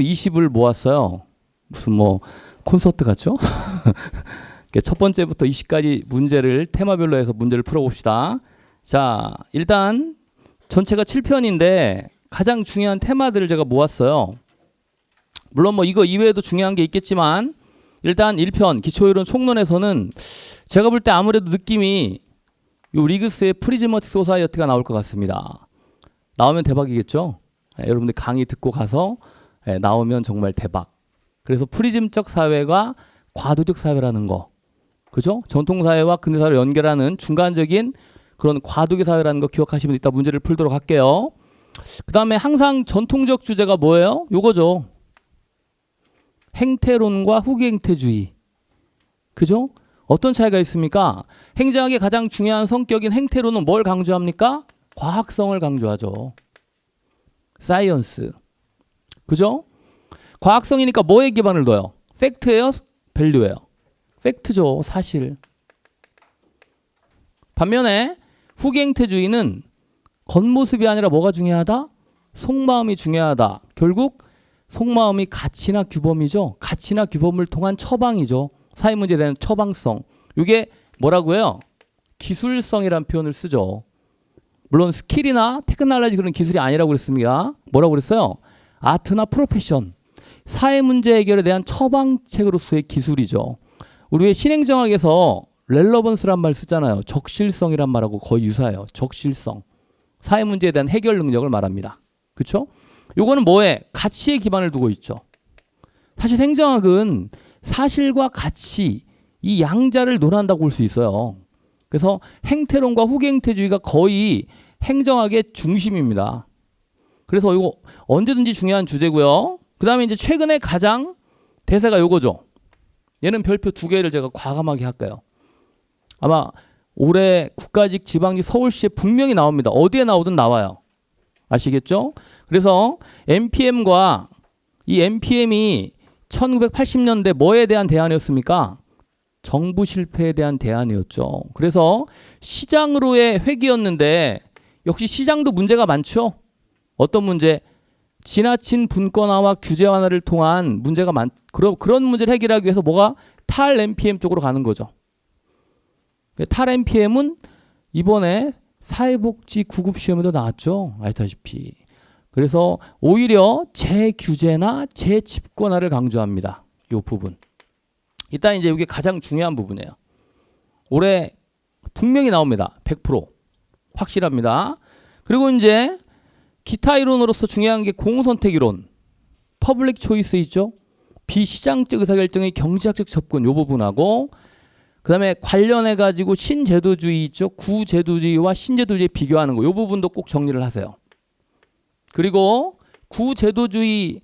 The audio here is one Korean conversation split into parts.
20을 모았어요. 무슨 뭐 콘서트 같죠? 첫 번째부터 20까지 문제를 테마별로 해서 문제를 풀어봅시다. 자, 일단 전체가 7편인데 가장 중요한 테마들을 제가 모았어요. 물론 뭐 이거 이외에도 중요한 게 있겠지만 일단 1편 기초이론 총론에서는 제가 볼 때 아무래도 느낌이 요 리그스의 프리즈머틱 소사이어티가 나올 것 같습니다. 나오면 대박이겠죠? 여러분들 강의 듣고 가서 나오면 정말 대박. 그래서 프리즘적 사회가 과도적 사회라는 거, 그죠? 전통 사회와 근대 사회를 연결하는 중간적인 그런 과도기 사회라는 거 기억하시면 이따 문제를 풀도록 할게요. 그 다음에 항상 전통적 주제가 뭐예요? 요거죠. 행태론과 후기 행태주의. 그죠? 어떤 차이가 있습니까? 행정학의 가장 중요한 성격인 행태론은 뭘 강조합니까? 과학성을 강조하죠. 사이언스. 그죠? 과학성이니까 뭐에 기반을 둬요? 팩트예요? 밸류예요? 팩트죠. 사실. 반면에 후기 행태주의는 겉모습이 아니라 뭐가 중요하다? 속마음이 중요하다. 결국 속마음이 가치나 규범이죠. 가치나 규범을 통한 처방이죠. 사회문제에 대한 처방성. 이게 뭐라고요? 기술성이라는 표현을 쓰죠. 물론 스킬이나 테크놀로지 그런 기술이 아니라고 그랬습니다. 뭐라고 그랬어요? 아트나 프로페션. 사회문제 해결에 대한 처방책으로서의 기술이죠. 우리의 신행정학에서 렐러번스란 말 쓰잖아요. 적실성이란 말하고 거의 유사해요. 적실성. 사회문제에 대한 해결 능력을 말합니다. 그렇죠? 요거는 뭐에? 가치에 기반을 두고 있죠. 사실 행정학은 사실과 가치 이 양자를 논한다고 볼 수 있어요. 그래서 행태론과 후기 행태주의가 거의 행정학의 중심입니다. 그래서 이거 언제든지 중요한 주제고요. 그 다음에 이제 최근에 가장 대세가 요거죠. 얘는 별표 2개를 제가 과감하게 할까요? 아마 올해 국가직 지방직 서울시에 분명히 나옵니다. 어디에 나오든 나와요. 아시겠죠? 그래서 NPM과 이 NPM이 1980년대 뭐에 대한 대안이었습니까? 정부 실패에 대한 대안이었죠. 그래서 시장으로의 회귀였는데 역시 시장도 문제가 많죠. 어떤 문제? 지나친 분권화와 규제 완화를 통한 문제가 그런 문제를 해결하기 위해서 뭐가 탈 NPM 쪽으로 가는 거죠. 탈 NPM은 이번에 사회복지 9급 시험에도 나왔죠. 아시다시피. 그래서 오히려 재규제나 재집권화를 강조합니다. 이 부분. 일단 이제 이게 가장 중요한 부분이에요. 올해 분명히 나옵니다. 100% 확실합니다. 그리고 이제 기타 이론으로서 중요한 게 공선택 이론, 퍼블릭 초이스 있죠. 비시장적 의사결정의 경제학적 접근 이 부분하고 그 다음에 관련해 가지고 신제도주의 있죠. 구제도주의와 신제도주의 비교하는 거 이 부분도 꼭 정리를 하세요. 그리고 구제도주의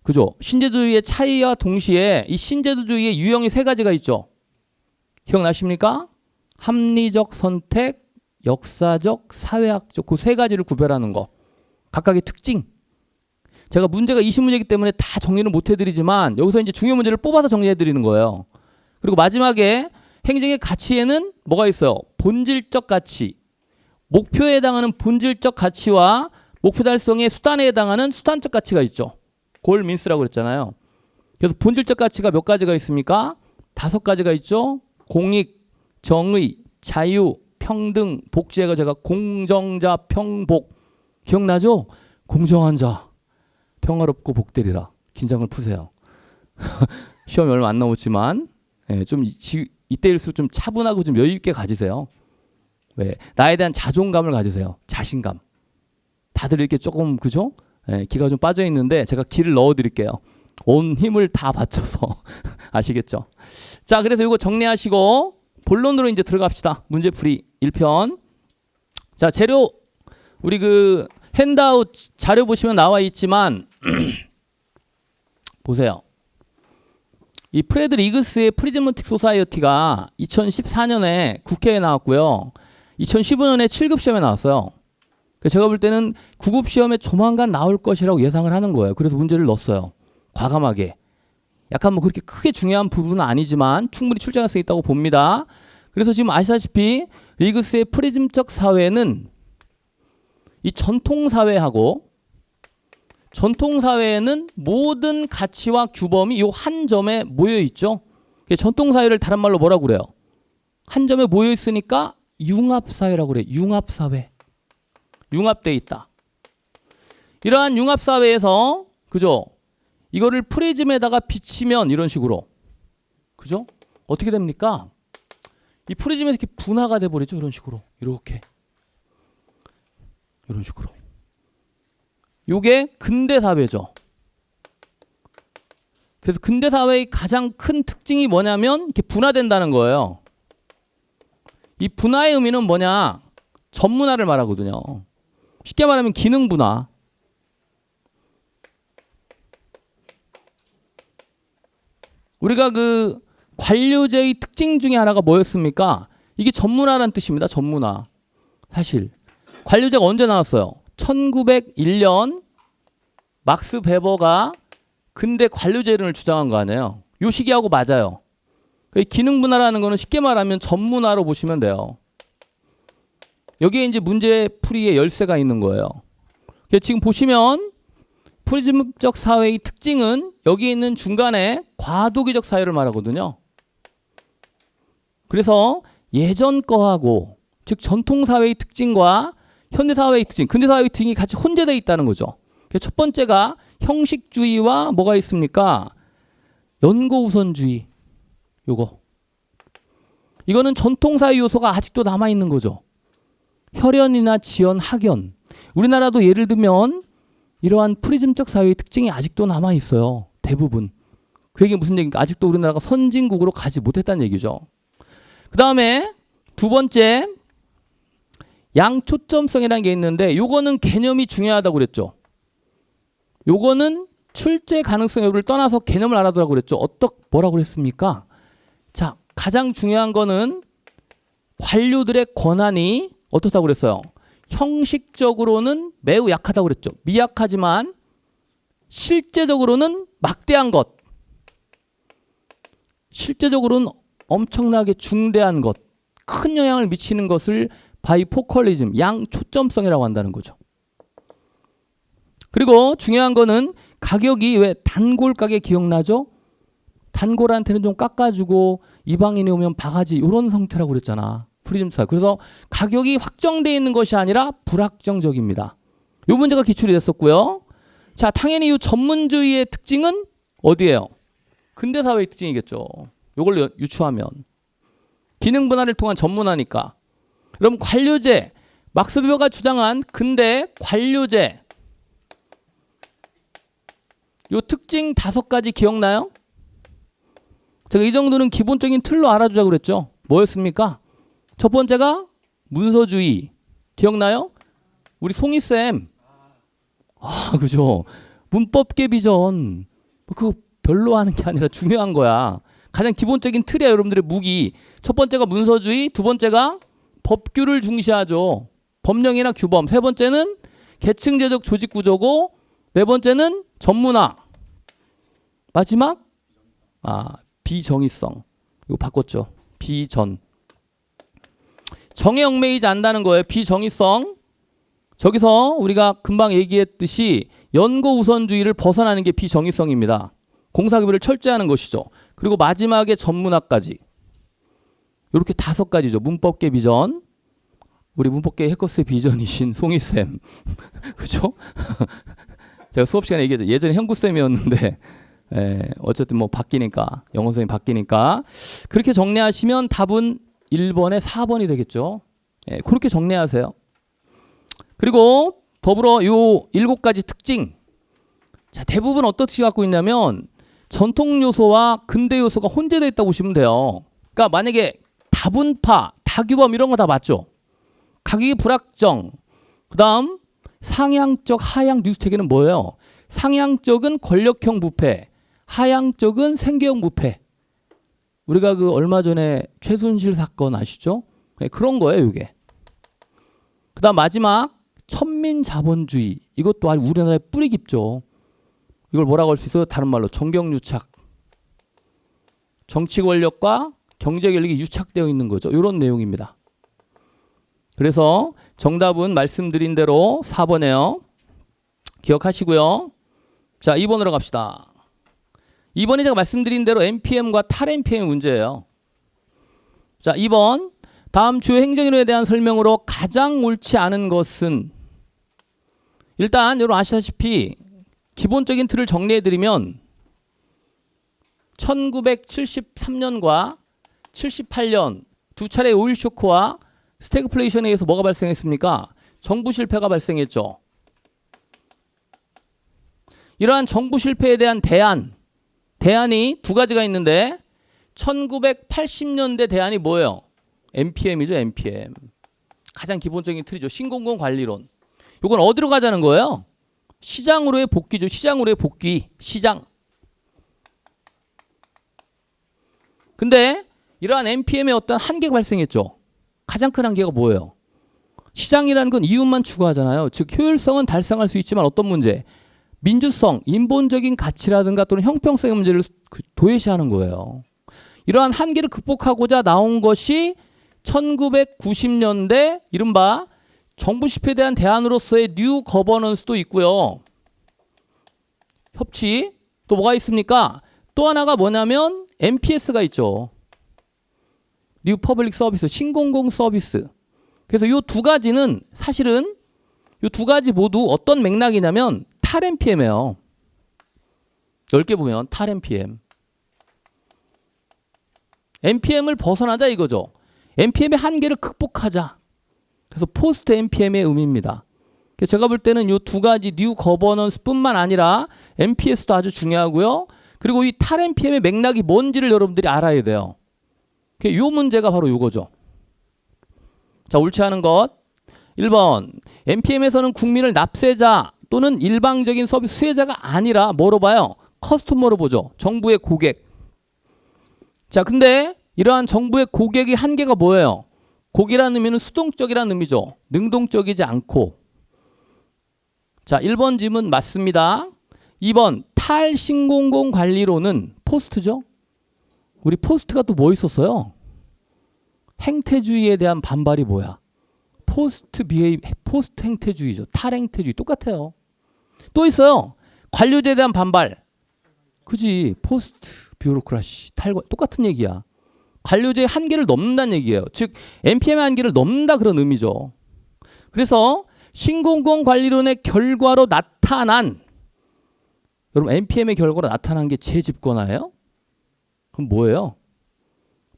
그죠? 신제도주의의 차이와 동시에 이 신제도주의의 유형이 3가지가 있죠. 기억나십니까? 합리적 선택, 역사적, 사회학적 그 3가지를 구별하는 거. 각각의 특징. 제가 문제가 20문제이기 때문에 다 정리를 못 해드리지만 여기서 이제 중요 문제를 뽑아서 정리해드리는 거예요. 그리고 마지막에 행정의 가치에는 뭐가 있어요? 본질적 가치. 목표에 해당하는 본질적 가치와 목표 달성의 수단에 해당하는 수단적 가치가 있죠. 골 민스라고 그랬잖아요. 그래서 본질적 가치가 몇 가지가 있습니까? 5가지가 있죠. 공익, 정의, 자유, 평등, 복지가 제가 공정자, 평복. 기억나죠? 공정한 자, 평화롭고 복되리라. 긴장을 푸세요. 시험이 얼마 안 남았지만 좀 이때일수록 좀 차분하고 좀 여유 있게 가지세요. 왜? 나에 대한 자존감을 가지세요. 자신감. 다들 이렇게 조금 그죠? 기가 좀 빠져 있는데 제가 기를 넣어 드릴게요. 온 힘을 다 바쳐서 아시겠죠? 자, 그래서 이거 정리하시고 본론으로 이제 들어갑시다. 문제풀이 1편. 자, 재료 우리 그 핸드아웃 자료 보시면 나와 있지만 보세요. 이 프레드 리그스의 프리즈머틱 소사이어티가 2014년에 국회에 나왔고요. 2015년에 7급 시험에 나왔어요. 제가 볼 때는 9급 시험에 조만간 나올 것이라고 예상을 하는 거예요. 그래서 문제를 넣었어요. 과감하게. 약간 뭐 그렇게 크게 중요한 부분은 아니지만 충분히 출제할 수 있다고 봅니다. 그래서 지금 아시다시피 리그스의 프리즘적 사회는 이 전통 사회하고 전통사회에는 모든 가치와 규범이 이 한 점에 모여 있죠. 전통사회를 다른 말로 뭐라고 그래요? 한 점에 모여 있으니까 융합사회라고 그래요. 융합사회. 융합되어 있다. 이러한 융합사회에서 그죠? 이거를 프리즘에다가 비치면 이런 식으로 그죠? 어떻게 됩니까? 이 프리즘에서 이렇게 분화가 돼버리죠. 이런 식으로 이렇게 이런 식으로. 요게 근대사회죠. 그래서 근대사회의 가장 큰 특징이 뭐냐면 이렇게 분화된다는 거예요. 이 분화의 의미는 뭐냐? 전문화를 말하거든요. 쉽게 말하면 기능 분화. 우리가 그 관료제의 특징 중에 하나가 뭐였습니까? 이게 전문화라는 뜻입니다. 전문화. 사실 관료제가 언제 나왔어요? 1901년 막스 베버가 근대 관료제론을 주장한 거 아니에요. 요 시기하고 맞아요. 기능 분화라는 거는 쉽게 말하면 전문화로 보시면 돼요. 여기에 이제 문제 풀이의 열쇠가 있는 거예요. 지금 보시면 프리즘적 사회의 특징은 여기 있는 중간에 과도기적 사회를 말하거든요. 그래서 예전 거하고 즉 전통 사회의 특징과 현대 사회의 특징, 근대 사회의 특징이 같이 혼재되어 있다는 거죠. 첫 번째가 형식주의와 뭐가 있습니까? 연고우선주의. 요거. 이거는 전통 사회 요소가 아직도 남아 있는 거죠. 혈연이나 지연, 학연. 우리나라도 예를 들면 이러한 프리즘적 사회의 특징이 아직도 남아 있어요. 대부분. 그 얘기는 무슨 얘기입니까? 아직도 우리나라가 선진국으로 가지 못했다는 얘기죠. 그 다음에 두 번째 양초점성이라는 게 있는데 요거는 개념이 중요하다고 그랬죠. 요거는 출제 가능성 여부를 떠나서 개념을 알아두라고 그랬죠. 뭐라고 그랬습니까? 자, 가장 중요한 거는 관료들의 권한이 어떻다고 그랬어요? 형식적으로는 매우 약하다고 그랬죠. 미약하지만 실제적으로는 막대한 것. 실제적으로는 엄청나게 중대한 것. 큰 영향을 미치는 것을 바이포컬리즘, 양초점성이라고 한다는 거죠. 그리고 중요한 거는 가격이 왜 단골 가게 기억나죠? 단골한테는 좀 깎아주고 이방인이 오면 바가지 이런 형태라고 그랬잖아. 프리즘사. 그래서 가격이 확정되어 있는 것이 아니라 불확정적입니다. 이 문제가 기출이 됐었고요. 자, 당연히 이 전문주의의 특징은 어디예요? 근대사회의 특징이겠죠. 이걸 유추하면. 기능 분할을 통한 전문화니까. 그럼 관료제, 막스 베버가 주장한 근대 관료제. 요 특징 5가지 기억나요? 제가 이 정도는 기본적인 틀로 알아주자고 그랬죠. 뭐였습니까? 첫 번째가 문서주의. 기억나요? 우리 송이쌤. 그죠. 문법계 비전. 그거 별로 하는 게 아니라 중요한 거야. 가장 기본적인 틀이야, 여러분들의 무기. 첫 번째가 문서주의, 두 번째가 법규를 중시하죠. 법령이나 규범. 세 번째는 계층제적 조직 구조고, 네 번째는 전문화. 마지막 비정의성. 이거 바꿨죠. 비전. 정에 얽매이지 않는다는 거예요. 비정의성. 저기서 우리가 금방 얘기했듯이 연고 우선주의를 벗어나는 게 비정의성입니다. 공사규범을 철저하는 것이죠. 그리고 마지막에 전문화까지. 이렇게 5가지죠. 문법계 비전. 우리 문법계 해커스의 비전이신 송이쌤. 그죠? 제가 수업 시간에 얘기했죠. 예전에 형구쌤이었는데 어쨌든 뭐 바뀌니까 영어 선생님 바뀌니까 그렇게 정리하시면 답은 1번에 4번이 되겠죠. 그렇게 정리하세요. 그리고 더불어 요 7가지 특징. 자, 대부분 어떻게 갖고 있냐면 전통 요소와 근대 요소가 혼재되어 있다고 보시면 돼요. 그러니까 만약에 다분파, 다규범 이런 거 다 맞죠. 가격이 불확정. 그다음 상향적, 하향 뉴스 체계는 뭐예요? 상향적은 권력형 부패, 하향적은 생계형 부패. 우리가 그 얼마 전에 최순실 사건 아시죠? 그런 거예요, 이게. 그다음 마지막 천민 자본주의. 이것도 아주 우리나라에 뿌리 깊죠. 이걸 뭐라고 할 수 있어요? 다른 말로 정경유착. 정치 권력과 경제 권력이 유착되어 있는 거죠. 이런 내용입니다. 그래서 정답은 말씀드린 대로 4번이에요. 기억하시고요. 자, 2번으로 갑시다. 2번이 제가 말씀드린 대로 NPM과 탈NPM의 문제예요. 자, 2번. 다음 주요 행정이론에 대한 설명으로 가장 옳지 않은 것은, 일단 여러분 아시다시피 기본적인 틀을 정리해드리면 1973년과 78년 두 차례 오일 쇼크와 스태그플레이션에 의해서 뭐가 발생했습니까? 정부 실패가 발생했죠. 이러한 정부 실패에 대한 대안이 두 가지가 있는데 1980년대 대안이 뭐예요? NPM이죠. NPM. 가장 기본적인 틀이죠. 신공공관리론. 이건 어디로 가자는 거예요? 시장으로의 복귀죠. 시장으로의 복귀. 시장. 근데 이러한 NPM에 어떤 한계가 발생했죠. 가장 큰 한계가 뭐예요? 시장이라는 건 이윤만 추구하잖아요. 즉 효율성은 달성할 수 있지만 어떤 문제? 민주성, 인본적인 가치라든가 또는 형평성의 문제를 도외시하는 거예요. 이러한 한계를 극복하고자 나온 것이 1990년대 이른바 정부 실패에 대한 대안으로서의 뉴 거버넌스도 있고요. 협치, 또 뭐가 있습니까? 또 하나가 뭐냐면 NPS가 있죠. 뉴 퍼블릭 서비스, 신공공 서비스. 그래서 이 두 가지는 사실은 이 두 가지 모두 어떤 맥락이냐면 탈NPM이에요. 10개 보면 탈NPM. NPM을 벗어나자 이거죠. NPM의 한계를 극복하자. 그래서 포스트 NPM의 의미입니다. 제가 볼 때는 이 두 가지 뉴 거버넌스뿐만 아니라 NPS도 아주 중요하고요. 그리고 이 탈NPM의 맥락이 뭔지를 여러분들이 알아야 돼요. 이 문제가 바로 이거죠. 자, 옳지 않은 것. 1번. NPM에서는 국민을 납세자 또는 일방적인 서비스 수혜자가 아니라 뭐로 봐요? 커스터머로 보죠. 정부의 고객. 자, 근데 이러한 정부의 고객의 한계가 뭐예요? 고객이라는 의미는 수동적이라는 의미죠. 능동적이지 않고. 자, 1번 질문 맞습니다. 2번 탈신공공 관리론은 포스트죠. 우리 포스트가 또 뭐 있었어요? 행태주의에 대한 반발이 뭐야? 포스트 행태주의죠. 탈행태주의 똑같아요. 또 있어요. 관료제에 대한 반발. 그지? 포스트 뷰로크라시 똑같은 얘기야. 관료제의 한계를 넘는다는 얘기예요. 즉 NPM의 한계를 넘는다 그런 의미죠. 그래서 신공공 관리론의 결과로 나타난, 여러분 NPM의 결과로 나타난 게 재집권화예요? 그럼 뭐예요?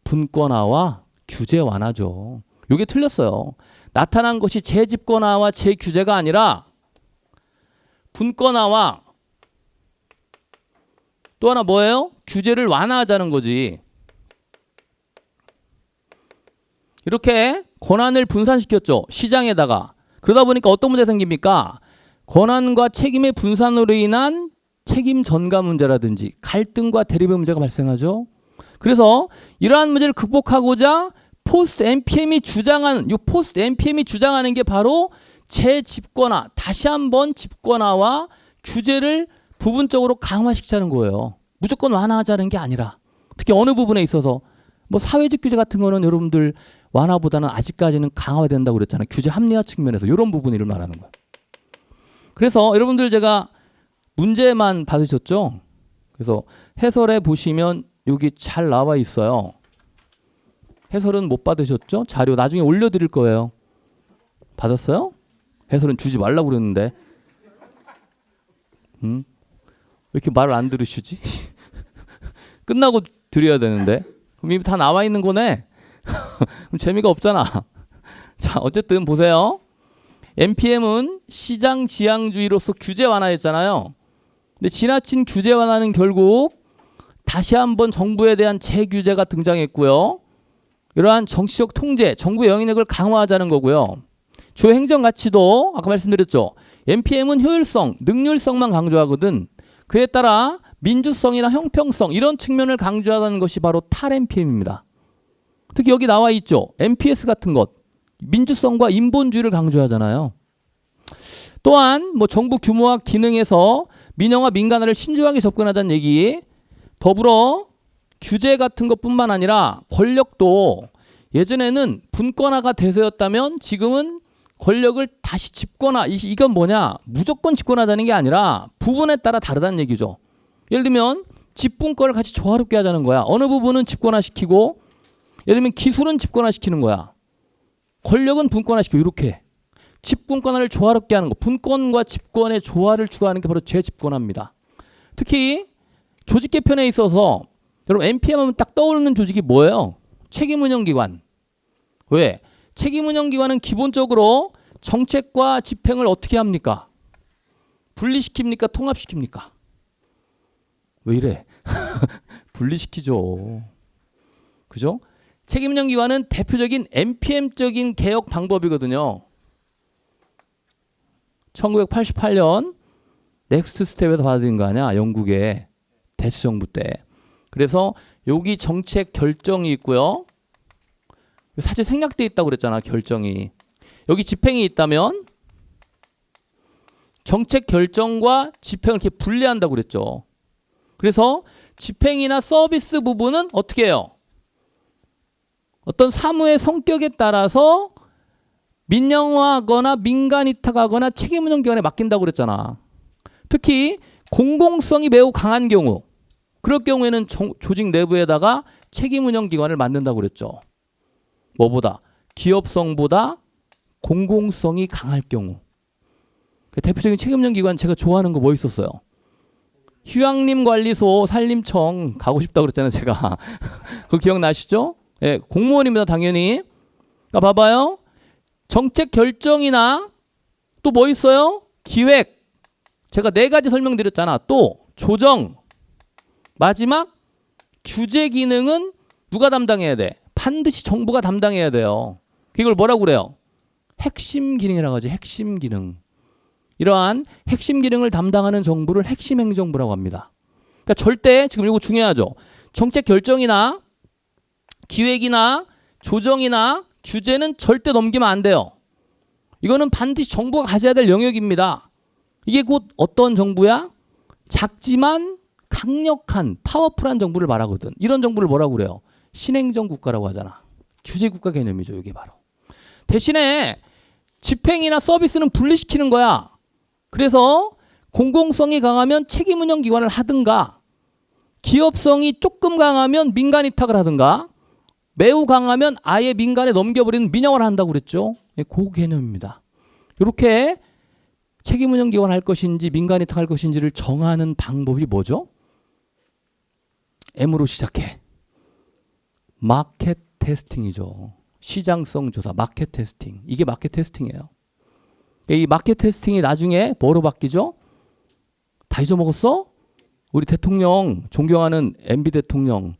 분권화와 규제 완화죠. 이게 틀렸어요. 나타난 것이 재집권화와 재규제가 아니라 분권화와 또 하나 뭐예요? 규제를 완화하자는 거지. 이렇게 권한을 분산시켰죠. 시장에다가. 그러다 보니까 어떤 문제가 생깁니까? 권한과 책임의 분산으로 인한 책임 전가 문제라든지 갈등과 대립의 문제가 발생하죠. 그래서 이러한 문제를 극복하고자 포스트 NPM이 주장하는 게 바로 재집권화, 다시 한번 집권화와 규제를 부분적으로 강화시키자는 거예요. 무조건 완화하자는 게 아니라 특히 어느 부분에 있어서 뭐 사회적 규제 같은 거는 여러분들 완화보다는 아직까지는 강화된다고 그랬잖아요. 규제 합리화 측면에서 이런 부분을 말하는 거예요. 그래서 여러분들 제가 문제만 받으셨죠? 그래서 해설에 보시면 여기 잘 나와 있어요. 해설은 못 받으셨죠? 자료 나중에 올려드릴 거예요. 받았어요? 해설은 주지 말라고 그랬는데. 왜 이렇게 말을 안 들으시지? 끝나고 드려야 되는데. 그럼 이미 다 나와 있는 거네. 그럼 재미가 없잖아. 자, 어쨌든 보세요. NPM은 시장 지향주의로서 규제 완화했잖아요. 근데 지나친 규제 완화는 결국 다시 한번 정부에 대한 재규제가 등장했고요. 이러한 정치적 통제, 정부의 영향력을 강화하자는 거고요. 주요 행정 가치도 아까 말씀드렸죠. NPM은 효율성, 능률성만 강조하거든. 그에 따라 민주성이나 형평성 이런 측면을 강조하는 것이 바로 탈NPM입니다. 특히 여기 나와 있죠. NPS 같은 것. 민주성과 인본주의를 강조하잖아요. 또한 뭐 정부 규모와 기능에서 민영화 민간화를 신중하게 접근하자는 얘기. 더불어 규제 같은 것뿐만 아니라 권력도 예전에는 분권화가 대세였다면 지금은 권력을 다시 집권화. 이건 뭐냐? 무조건 집권하자는 게 아니라 부분에 따라 다르다는 얘기죠. 예를 들면 집분권을 같이 조화롭게 하자는 거야. 어느 부분은 집권화시키고 예를 들면 기술은 집권화시키는 거야. 권력은 분권화시키고 이렇게 집분권화를 조화롭게 하는 거. 분권과 집권의 조화를 추구하는 게 바로 재집권화입니다. 특히 조직 개편에 있어서 여러분 NPM 하면 딱 떠오르는 조직이 뭐예요? 책임운영기관. 왜? 책임운영기관은 기본적으로 정책과 집행을 어떻게 합니까? 분리시킵니까? 통합시킵니까? 왜 이래? 분리시키죠. 그죠? 책임운영기관은 대표적인 NPM적인 개혁 방법이거든요. 1988년 넥스트 스텝에서 받아들인 거 아니야? 영국의 대치 정부 때. 그래서 여기 정책 결정이 있고요. 사실 생략돼 있다고 그랬잖아. 결정이. 여기 집행이 있다면 정책 결정과 집행을 이렇게 분리한다고 그랬죠. 그래서 집행이나 서비스 부분은 어떻게 해요? 어떤 사무의 성격에 따라서 민영화하거나 민간 위탁하거나 책임운영기관에 맡긴다고 그랬잖아. 특히 공공성이 매우 강한 경우, 그럴 경우에는 조직 내부에다가 책임운영기관을 만든다고 그랬죠. 뭐보다? 기업성보다 공공성이 강할 경우. 대표적인 책임운영기관 제가 좋아하는 거 뭐 있었어요? 휴양림관리소 산림청 가고 싶다고 그랬잖아요. 제가. 그거 기억나시죠? 예, 공무원입니다. 당연히. 그러니까 봐봐요. 정책 결정이나 또 뭐 있어요? 기획. 제가 4가지 설명드렸잖아. 또 조정. 마지막 규제 기능은 누가 담당해야 돼? 반드시 정부가 담당해야 돼요. 이걸 뭐라고 그래요? 핵심 기능이라고 하죠. 핵심 기능. 이러한 핵심 기능을 담당하는 정부를 핵심 행정부라고 합니다. 그러니까 절대 지금 이거 중요하죠. 정책 결정이나 기획이나 조정이나 규제는 절대 넘기면 안 돼요. 이거는 반드시 정부가 가져야 될 영역입니다. 이게 곧 어떤 정부야? 작지만 강력한 파워풀한 정부를 말하거든. 이런 정부를 뭐라고 그래요? 신행정 국가라고 하잖아. 규제 국가 개념이죠. 이게 바로. 대신에 집행이나 서비스는 분리시키는 거야. 그래서 공공성이 강하면 책임운영기관을 하든가, 기업성이 조금 강하면 민간 위탁을 하든가, 매우 강하면 아예 민간에 넘겨버리는 민영화를 한다고 그랬죠. 그 개념입니다. 이렇게 책임운영기관 할 것인지 민간 위탁할 것인지를 정하는 방법이 뭐죠? M으로 시작해. 마켓 테스팅이죠. 시장성 조사, 마켓 테스팅. 이게 마켓 테스팅이에요. 이 마켓 테스팅이 나중에 뭐로 바뀌죠? 다 잊어먹었어? 우리 대통령, 존경하는 MB 대통령.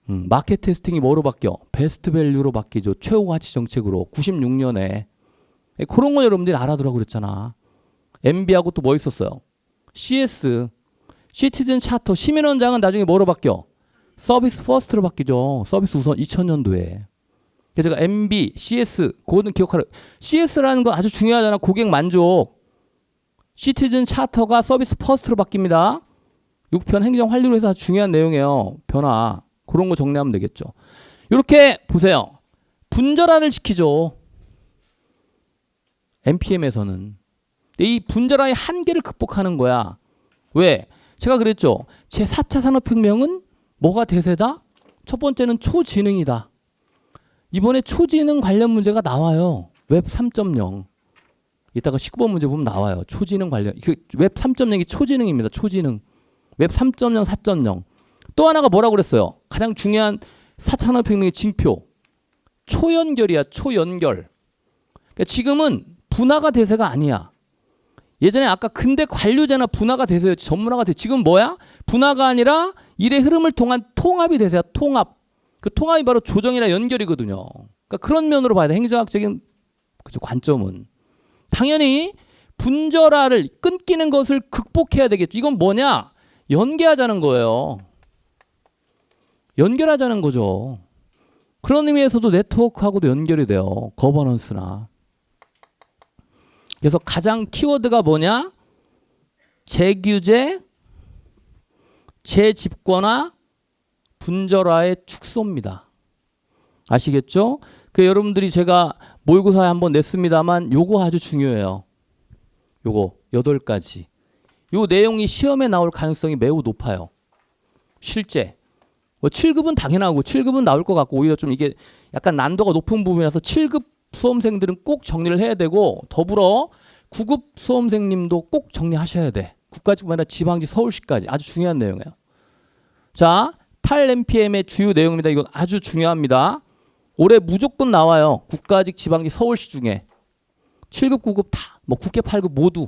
마켓 테스팅이 뭐로 바뀌어? 베스트 밸류로 바뀌죠. 최고 가치 정책으로 96년에. 그런 거 여러분들이 알아두라고 그랬잖아. MB하고 또 뭐 있었어요? CS, 시티즌 차터. 시민원장은 나중에 뭐로 바뀌어? 서비스 퍼스트로 바뀌죠. 서비스 우선 2000년도에. 그래서 제가 MB, CS, 그거는 기억하라. CS라는 건 아주 중요하잖아. 고객 만족. 시티즌 차터가 서비스 퍼스트로 바뀝니다. 6편 행정 활류로 해서 아주 중요한 내용이에요. 변화. 그런 거 정리하면 되겠죠. 이렇게 보세요. 분절화를 시키죠. NPM에서는. 이 분절화의 한계를 극복하는 거야. 왜? 제가 그랬죠. 제4차 산업혁명은 뭐가 대세다? 첫 번째는 초지능이다. 이번에 초지능 관련 문제가 나와요. 웹 3.0. 이따가 19번 문제 보면 나와요. 초지능 관련. 웹 3.0이 초지능입니다. 초지능. 웹 3.0, 4.0. 또 하나가 뭐라고 그랬어요? 가장 중요한 4차 산업혁명의 징표. 초연결이야. 초연결. 그러니까 지금은 분화가 대세가 아니야. 예전에 아까 근대 관료제나 분화가 대세였지. 전문화가 대세. 지금 뭐야? 분화가 아니라 일의 흐름을 통한 통합이 대세야. 통합. 그 통합이 바로 조정이나 연결이거든요. 그러니까 그런 면으로 봐야 돼. 행정학적인 관점은. 당연히 분절화를 끊기는 것을 극복해야 되겠죠. 이건 뭐냐? 연계하자는 거예요. 연결하자는 거죠. 그런 의미에서도 네트워크하고도 연결이 돼요. 거버넌스나. 그래서 가장 키워드가 뭐냐? 재규제, 재집권화, 분절화의 축소입니다. 아시겠죠? 그 여러분들이 제가 모의고사에 한번 냈습니다만 요거 아주 중요해요. 요거 8가지. 요 내용이 시험에 나올 가능성이 매우 높아요. 실제. 뭐 7급은 당연하고 7급은 나올 것 같고 오히려 좀 이게 약간 난도가 높은 부분이라서 7급 수험생들은 꼭 정리를 해야 되고 더불어 9급 수험생님도 꼭 정리하셔야 돼. 국가직뿐 아니라 지방직 서울시까지 아주 중요한 내용이에요. 자, 탈 MPM의 주요 내용입니다. 이건 아주 중요합니다. 올해 무조건 나와요. 국가직 지방직 서울시 중에 7급 9급 다 뭐 9개 8급 모두.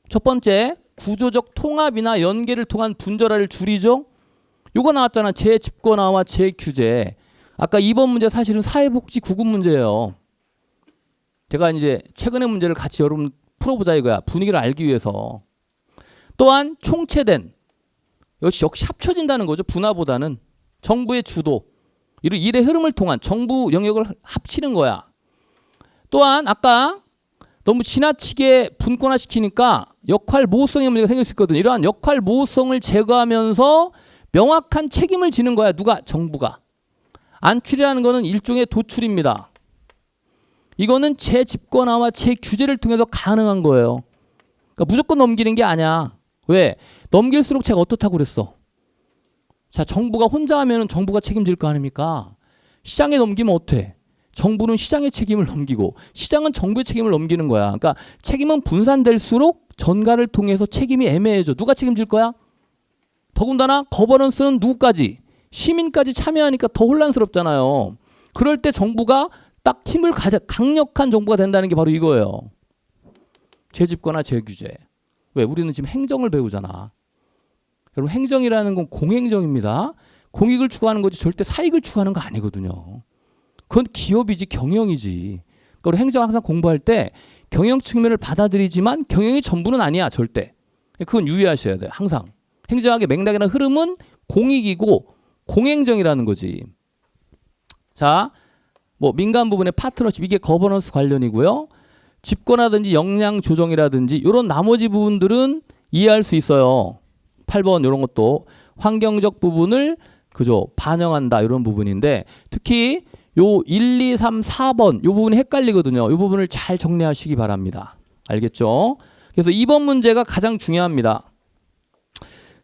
첫 번째 구조적 통합이나 연계를 통한 분절화를 줄이죠. 요거 나왔잖아. 재집권화와 재규제. 아까 2번 문제 사실은 사회복지 9급 문제예요. 제가 이제 최근의 문제를 같이 여러분 풀어보자 이거야. 분위기를 알기 위해서. 또한 총체된 역시 합쳐진다는 거죠. 분화보다는 정부의 주도 일의 흐름을 통한 정부 영역을 합치는 거야. 또한 아까 너무 지나치게 분권화시키니까 역할 모호성의 문제가 생길 수 있거든요. 이러한 역할 모호성을 제거하면서 명확한 책임을 지는 거야. 누가? 정부가. 안출이라는 거는 일종의 도출입니다. 이거는 재집권화와 재규제를 통해서 가능한 거예요. 그러니까 무조건 넘기는 게 아니야. 왜? 넘길수록 제가 어떻다고 그랬어? 자, 정부가 혼자 하면은 정부가 책임질 거 아닙니까? 시장에 넘기면 어때? 정부는 시장의 책임을 넘기고 시장은 정부의 책임을 넘기는 거야. 그러니까 책임은 분산될수록 전가를 통해서 책임이 애매해져. 누가 책임질 거야? 더군다나 거버넌스는 누구까지? 시민까지 참여하니까 더 혼란스럽잖아요. 그럴 때 정부가 딱 힘을 가져 강력한 정부가 된다는 게 바로 이거예요. 재집권화 재규제. 왜? 우리는 지금 행정을 배우잖아. 여러분 행정이라는 건 공행정입니다. 공익을 추구하는 거지 절대 사익을 추구하는 거 아니거든요. 그건 기업이지 경영이지. 그러니까 행정 항상 공부할 때 경영 측면을 받아들이지만 경영이 전부는 아니야 절대. 그건 유의하셔야 돼요. 항상. 행정학의 맥락이나 흐름은 공익이고 공행정이라는 거지. 자, 뭐 민간 부분의 파트너십 이게 거버넌스 관련이고요. 집권하든지 역량 조정이라든지 이런 나머지 부분들은 이해할 수 있어요. 8번 이런 것도 환경적 부분을 그죠 반영한다 이런 부분인데 특히 요 1, 2, 3, 4번 요 부분이 헷갈리거든요. 요 부분을 잘 정리하시기 바랍니다. 알겠죠? 그래서 2번 문제가 가장 중요합니다.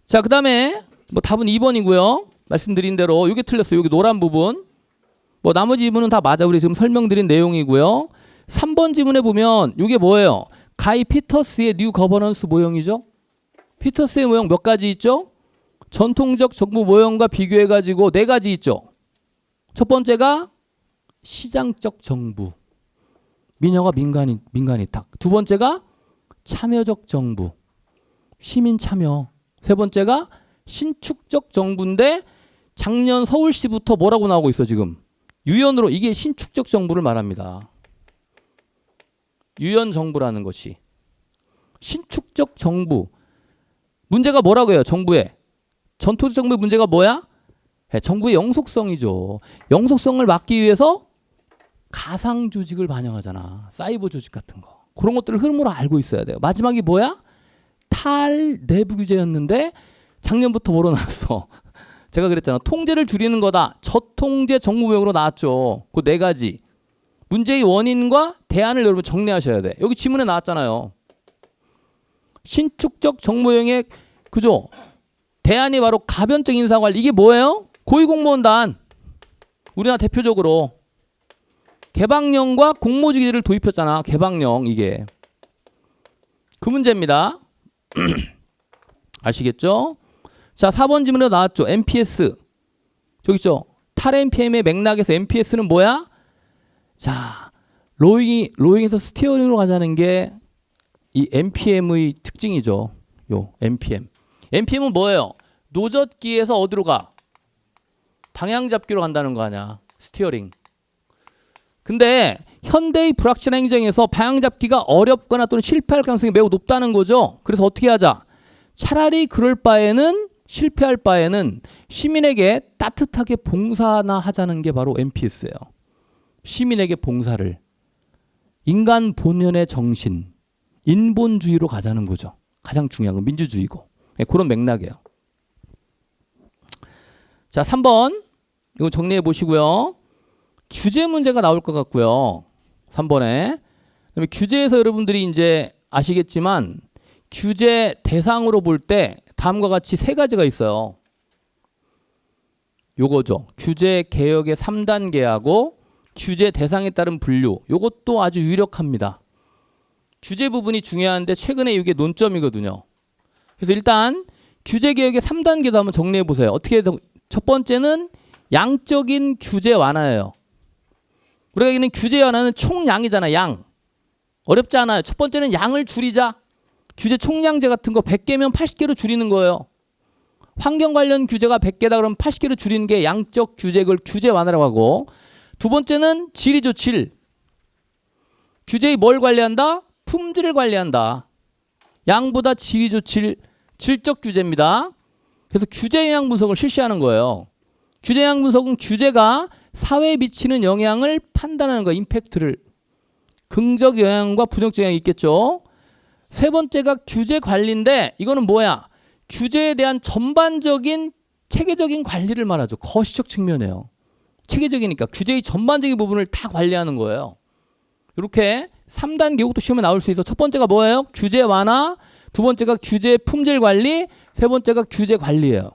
자, 그 다음에 뭐 답은 2번이고요. 말씀드린 대로 이게 틀렸어요. 여기 노란 부분. 뭐 나머지 지문은 다 맞아. 우리 지금 설명드린 내용이고요. 3번 지문에 보면 이게 뭐예요? 가이 피터스의 뉴 거버넌스 모형이죠. 피터스의 모형 몇 가지 있죠? 전통적 정부 모형과 비교해가지고 4가지 있죠. 첫 번째가 시장적 정부. 민영화 민간이 탁. 두 번째가 참여적 정부. 시민 참여. 세 번째가 신축적 정부인데 작년 서울시부터 뭐라고 나오고 있어 지금. 유연으로 이게 신축적 정부를 말합니다. 유연 정부라는 것이. 신축적 정부. 문제가 뭐라고 해요? 정부의. 전통적 정부의 문제가 뭐야? 정부의 영속성이죠. 영속성을 막기 위해서 가상 조직을 반영하잖아. 사이버 조직 같은 거. 그런 것들을 흐름으로 알고 있어야 돼요. 마지막이 뭐야? 탈 내부 규제였는데 작년부터 뭐로 나왔어? 제가 그랬잖아. 통제를 줄이는 거다. 저통제 정부모형으로 나왔죠. 그 4가지. 문제의 원인과 대안을 여러분 정리하셔야 돼. 여기 지문에 나왔잖아요. 신축적 정부모형의 그죠? 대안이 바로 가변적 인사관리. 이게 뭐예요? 고위공무원단. 우리나라 대표적으로 개방령과 공모주기제를 도입했잖아. 개방령 이게. 그 문제입니다. 아시겠죠? 자, 4번 질문에 나왔죠. MPS. 저기 있죠. 탈 MPM의 맥락에서 MPS는 뭐야? 자, 로잉에서 스티어링으로 가자는 게 이 MPM의 특징이죠. 요 MPM. MPM은 뭐예요? 노젓기에서 어디로 가? 방향 잡기로 간다는 거 아니야. 스티어링. 근데 현대의 불확실한 행정에서 방향 잡기가 어렵거나 또는 실패할 가능성이 매우 높다는 거죠. 그래서 어떻게 하자? 차라리 그럴 바에는 실패할 바에는 시민에게 따뜻하게 봉사나 하자는 게 바로 MPS예요. 시민에게 봉사를. 인간 본연의 정신, 인본주의로 가자는 거죠. 가장 중요한 건 민주주의고. 네, 그런 맥락이에요. 자, 3번 이거 정리해 보시고요. 규제 문제가 나올 것 같고요. 3번에. 그다음에 규제에서 여러분들이 이제 아시겠지만 규제 대상으로 볼 때 다음과 같이 세 가지가 있어요. 요거죠. 규제 개혁의 3단계하고 규제 대상에 따른 분류. 요것도 아주 유력합니다. 규제 부분이 중요한데 최근에 이게 논점이거든요. 그래서 일단 규제 개혁의 3단계도 한번 정리해 보세요. 어떻게 첫 번째는 양적인 규제 완화예요. 우리가 얘기하는 규제 완화는 총량이잖아. 양. 어렵지 않아요. 첫 번째는 양을 줄이자. 규제 총량제 같은 거 100개면 80개로 줄이는 거예요. 환경 관련 규제가 100개다 그러면 80개로 줄이는 게 양적 규제, 그걸 규제 완화라고 하고, 두 번째는 질이죠. 질. 규제의 뭘 관리한다? 품질을 관리한다. 양보다 질이죠. 질적 규제입니다. 그래서 규제 영향 분석을 실시하는 거예요. 규제 영향 분석은 규제가 사회에 미치는 영향을 판단하는 거예요. 임팩트를. 긍정 영향과 부정적 영향이 있겠죠. 세 번째가 규제 관리인데 이거는 뭐야? 규제에 대한 전반적인 체계적인 관리를 말하죠. 거시적 측면이에요. 체계적이니까 규제의 전반적인 부분을 다 관리하는 거예요. 이렇게 3단계 이것도 시험에 나올 수 있어. 첫 번째가 뭐예요? 규제 완화. 두 번째가 규제 품질 관리. 세 번째가 규제 관리예요.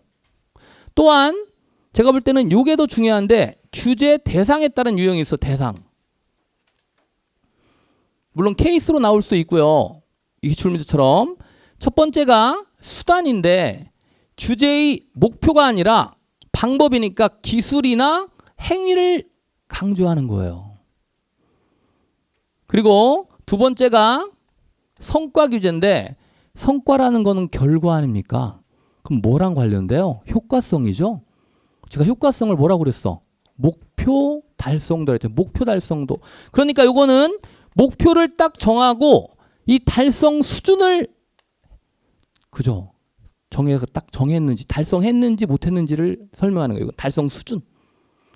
또한 제가 볼 때는 이게 더 중요한데 규제 대상에 따른 유형이 있어. 대상. 물론 케이스로 나올 수 있고요. 이 기출문제처럼. 첫 번째가 수단인데 규제의 목표가 아니라 방법이니까 기술이나 행위를 강조하는 거예요. 그리고 두 번째가 성과 규제인데 성과라는 거는 결과 아닙니까? 그럼 뭐랑 관련돼요? 효과성이죠. 제가 효과성을 뭐라고 그랬어? 목표 달성도 했죠. 목표 달성도. 그러니까 요거는 목표를 딱 정하고 이 달성 수준을 그죠? 정해서 딱 정했는지 달성했는지 못했는지를 설명하는 거예요. 이건 달성 수준.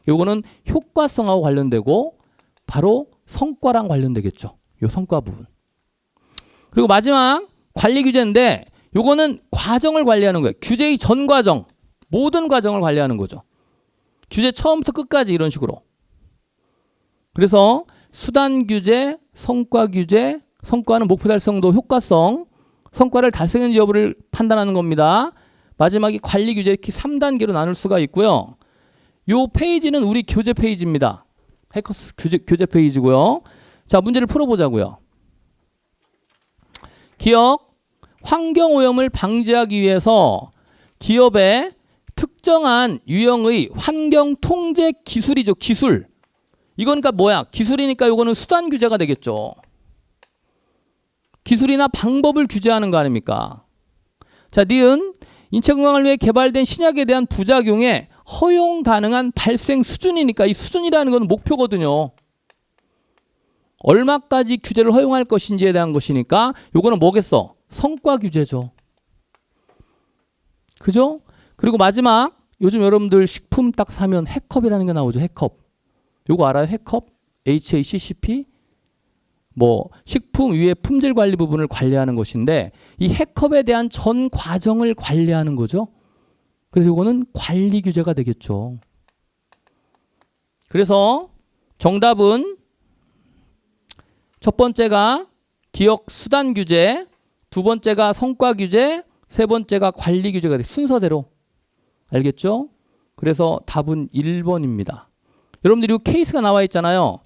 요거는 효과성하고 관련되고 바로 성과랑 관련되겠죠. 요 성과 부분. 그리고 마지막 관리 규제인데 요거는 과정을 관리하는 거예요. 규제의 전 과정, 모든 과정을 관리하는 거죠. 규제 처음부터 끝까지 이런 식으로. 그래서 수단 규제, 성과 규제, 성과는 목표 달성도, 효과성, 성과를 달성했는지 여부를 판단하는 겁니다. 마지막이 관리 규제, 이렇게 3단계로 나눌 수가 있고요. 요 페이지는 우리 교재 페이지입니다. 해커스 교재 페이지고요. 자, 문제를 풀어보자고요. 기업, 환경오염을 방지하기 위해서 기업의 특정한 유형의 환경 통제 기술이죠. 기술. 이건 그러니까 뭐야? 기술이니까 요거는 수단 규제가 되겠죠. 기술이나 방법을 규제하는 거 아닙니까? 자, 니은 인체 건강을 위해 개발된 신약에 대한 부작용에 허용 가능한 발생 수준이니까 이 수준이라는 건 목표거든요. 얼마까지 규제를 허용할 것인지에 대한 것이니까 요거는 뭐겠어? 성과 규제죠. 그죠? 그리고 마지막 요즘 여러분들 식품 딱 사면 해컵이라는 게 나오죠. 해컵. 요거 알아요? 해컵? HACCP? 뭐 식품 위에 품질 관리 부분을 관리하는 것인데 이 해컵에 대한 전 과정을 관리하는 거죠. 그래서 이거는 관리 규제가 되겠죠. 그래서 정답은 첫 번째가 기업 수단 규제, 두 번째가 성과 규제, 세 번째가 관리 규제가 돼. 순서대로. 알겠죠? 그래서 답은 1번입니다. 여러분들이 이 케이스가 나와 있잖아요.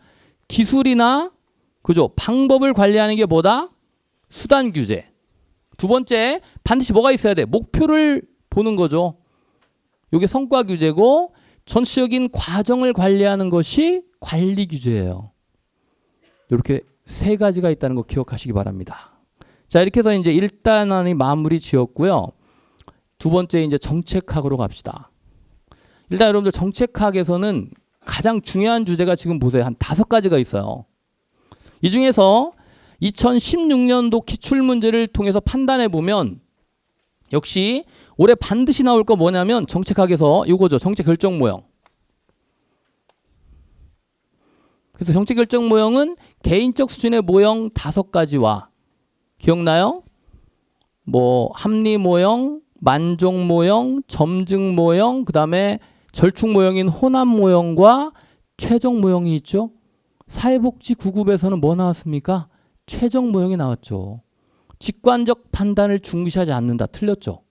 기술이나 그죠? 방법을 관리하는 게 뭐다? 수단 규제. 두 번째, 반드시 뭐가 있어야 돼? 목표를 보는 거죠. 이게 성과 규제고 전체적인 과정을 관리하는 것이 관리 규제예요. 이렇게 세 가지가 있다는 거 기억하시기 바랍니다. 자, 이렇게 해서 이제 1단원이 마무리 지었고요. 두 번째 이제 정책학으로 갑시다. 일단 여러분들 정책학에서는 가장 중요한 주제가 지금 보세요. 한 5가지가 있어요. 이 중에서 2016년도 기출문제를 통해서 판단해 보면 역시 올해 반드시 나올 거 뭐냐면 정책학에서 이거죠. 정책 결정 모형. 그래서 정책 결정 모형은 개인적 수준의 모형 5가지와 기억나요? 뭐 합리 모형, 만족 모형, 점증 모형, 그 다음에 절충 모형인 호남 모형과 최종 모형이 있죠. 사회복지구급에서는 뭐 나왔습니까? 최종 모형이 나왔죠. 직관적 판단을 중시하지 않는다. 틀렸죠.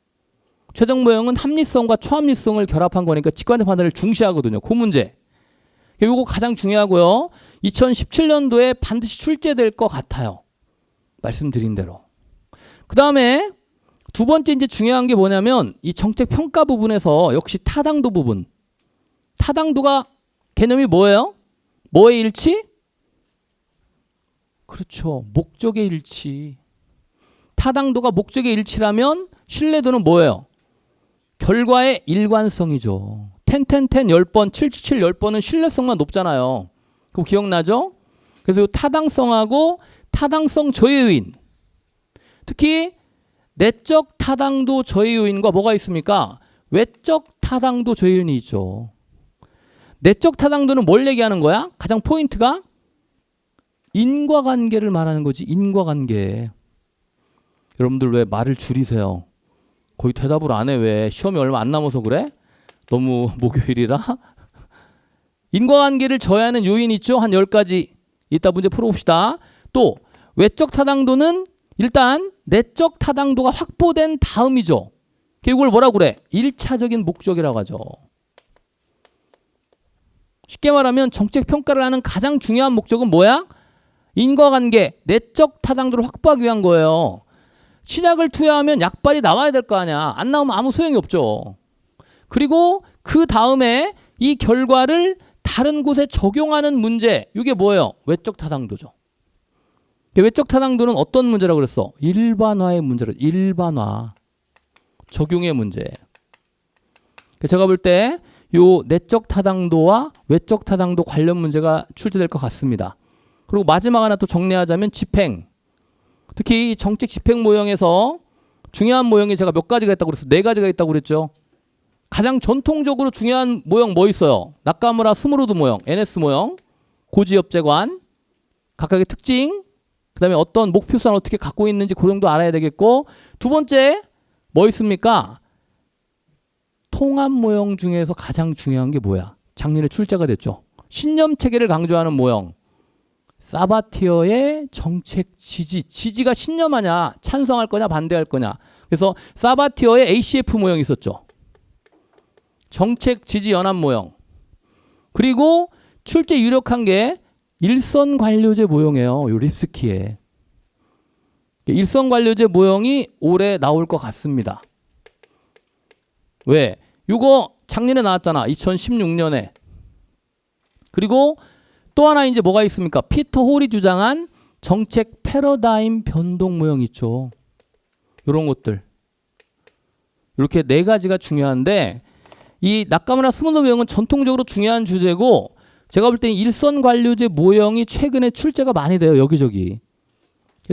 최종 모형은 합리성과 초합리성을 결합한 거니까 직관적 판단을 중시하거든요. 그 문제. 이거 가장 중요하고요. 2017년도에 반드시 출제될 것 같아요. 말씀드린 대로. 그 다음에 두 번째 이제 중요한 게 뭐냐면 이 정책 평가 부분에서 역시 타당도 부분. 타당도가 개념이 뭐예요? 뭐의 일치? 그렇죠. 목적의 일치. 타당도가 목적의 일치라면 신뢰도는 뭐예요? 결과의 일관성이죠. 10번, 777 10번은 신뢰성만 높잖아요. 그거 기억나죠? 그래서 타당성하고 타당성 저해 요인. 특히 내적 타당도 저해 요인과 뭐가 있습니까? 외적 타당도 저해 요인이 있죠. 내적 타당도는 뭘 얘기하는 거야? 가장 포인트가 인과관계를 말하는 거지. 인과관계. 여러분들 왜 말을 줄이세요? 거의 대답을 안 해. 왜? 시험이 얼마 안 남아서 그래? 너무 목요일이라? 인과관계를 저해하는 요인이 있죠. 한 10가지. 이따 문제 풀어봅시다. 또 외적 타당도는 일단 내적 타당도가 확보된 다음이죠. 이걸 뭐라고 그래? 1차적인 목적이라고 하죠. 쉽게 말하면 정책 평가를 하는 가장 중요한 목적은 뭐야? 인과관계, 내적 타당도를 확보하기 위한 거예요. 신약을 투여하면 약발이 나와야 될 거 아니야. 안 나오면 아무 소용이 없죠. 그리고 그 다음에 이 결과를 다른 곳에 적용하는 문제. 이게 뭐예요? 외적 타당도죠. 외적 타당도는 어떤 문제라고 그랬어? 일반화의 문제로. 일반화. 적용의 문제. 제가 볼 때 요 내적 타당도와 외적 타당도 관련 문제가 출제될 것 같습니다. 그리고 마지막 하나 또 정리하자면 집행. 특히 정책 집행 모형에서 중요한 모형이 제가 몇 가지가 있다고 그랬어요? 4가지가 있다고 그랬죠. 가장 전통적으로 중요한 모형 뭐 있어요? 나카무라 스무르드 모형, NS 모형, 고지협재관, 각각의 특징, 그 다음에 어떤 목표수를 어떻게 갖고 있는지 그 정도 알아야 되겠고, 두 번째 뭐 있습니까? 통합 모형 중에서 가장 중요한 게 뭐야? 작년에 출제가 됐죠. 신념 체계를 강조하는 모형. 사바티어의 정책 지지. 지지가 신념하냐, 찬성할 거냐, 반대할 거냐. 그래서 사바티어의 ACF 모형이 있었죠. 정책 지지 연합 모형. 그리고 출제 유력한 게 일선 관료제 모형이에요. 요 립스키에. 일선 관료제 모형이 올해 나올 것 같습니다. 왜? 요거 작년에 나왔잖아. 2016년에. 그리고 또 하나 이제 뭐가 있습니까? 피터 홀이 주장한 정책 패러다임 변동 모형 있죠. 요런 것들. 이렇게 4가지가 중요한데 이 나카무라 스무르드 모형은 전통적으로 중요한 주제고 제가 볼 때는 일선 관료제 모형이 최근에 출제가 많이 돼요. 여기저기.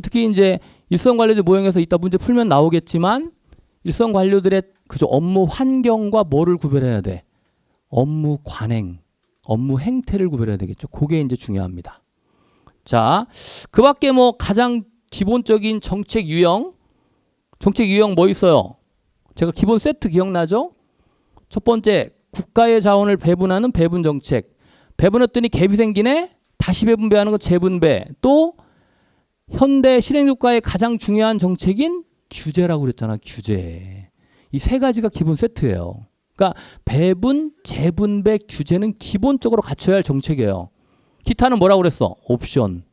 특히 이제 일선 관료제 모형에서 이따 문제 풀면 나오겠지만 일선 관료들의 그죠 업무 환경과 뭐를 구별해야 돼? 업무 관행, 업무 행태를 구별해야 되겠죠. 그게 이제 중요합니다. 자, 그 밖에 뭐 가장 기본적인 정책 유형 뭐 있어요? 제가 기본 세트 기억나죠? 첫 번째, 국가의 자원을 배분하는 배분 정책. 배분했더니 갭이 생기네? 다시 배분배하는 거 재분배. 또 현대 실행국가의 가장 중요한 정책인 규제라고 그랬잖아. 규제. 이 3가지가 기본 세트예요. 그러니까 배분, 재분배, 규제는 기본적으로 갖춰야 할 정책이에요. 기타는 뭐라고 그랬어? 옵션.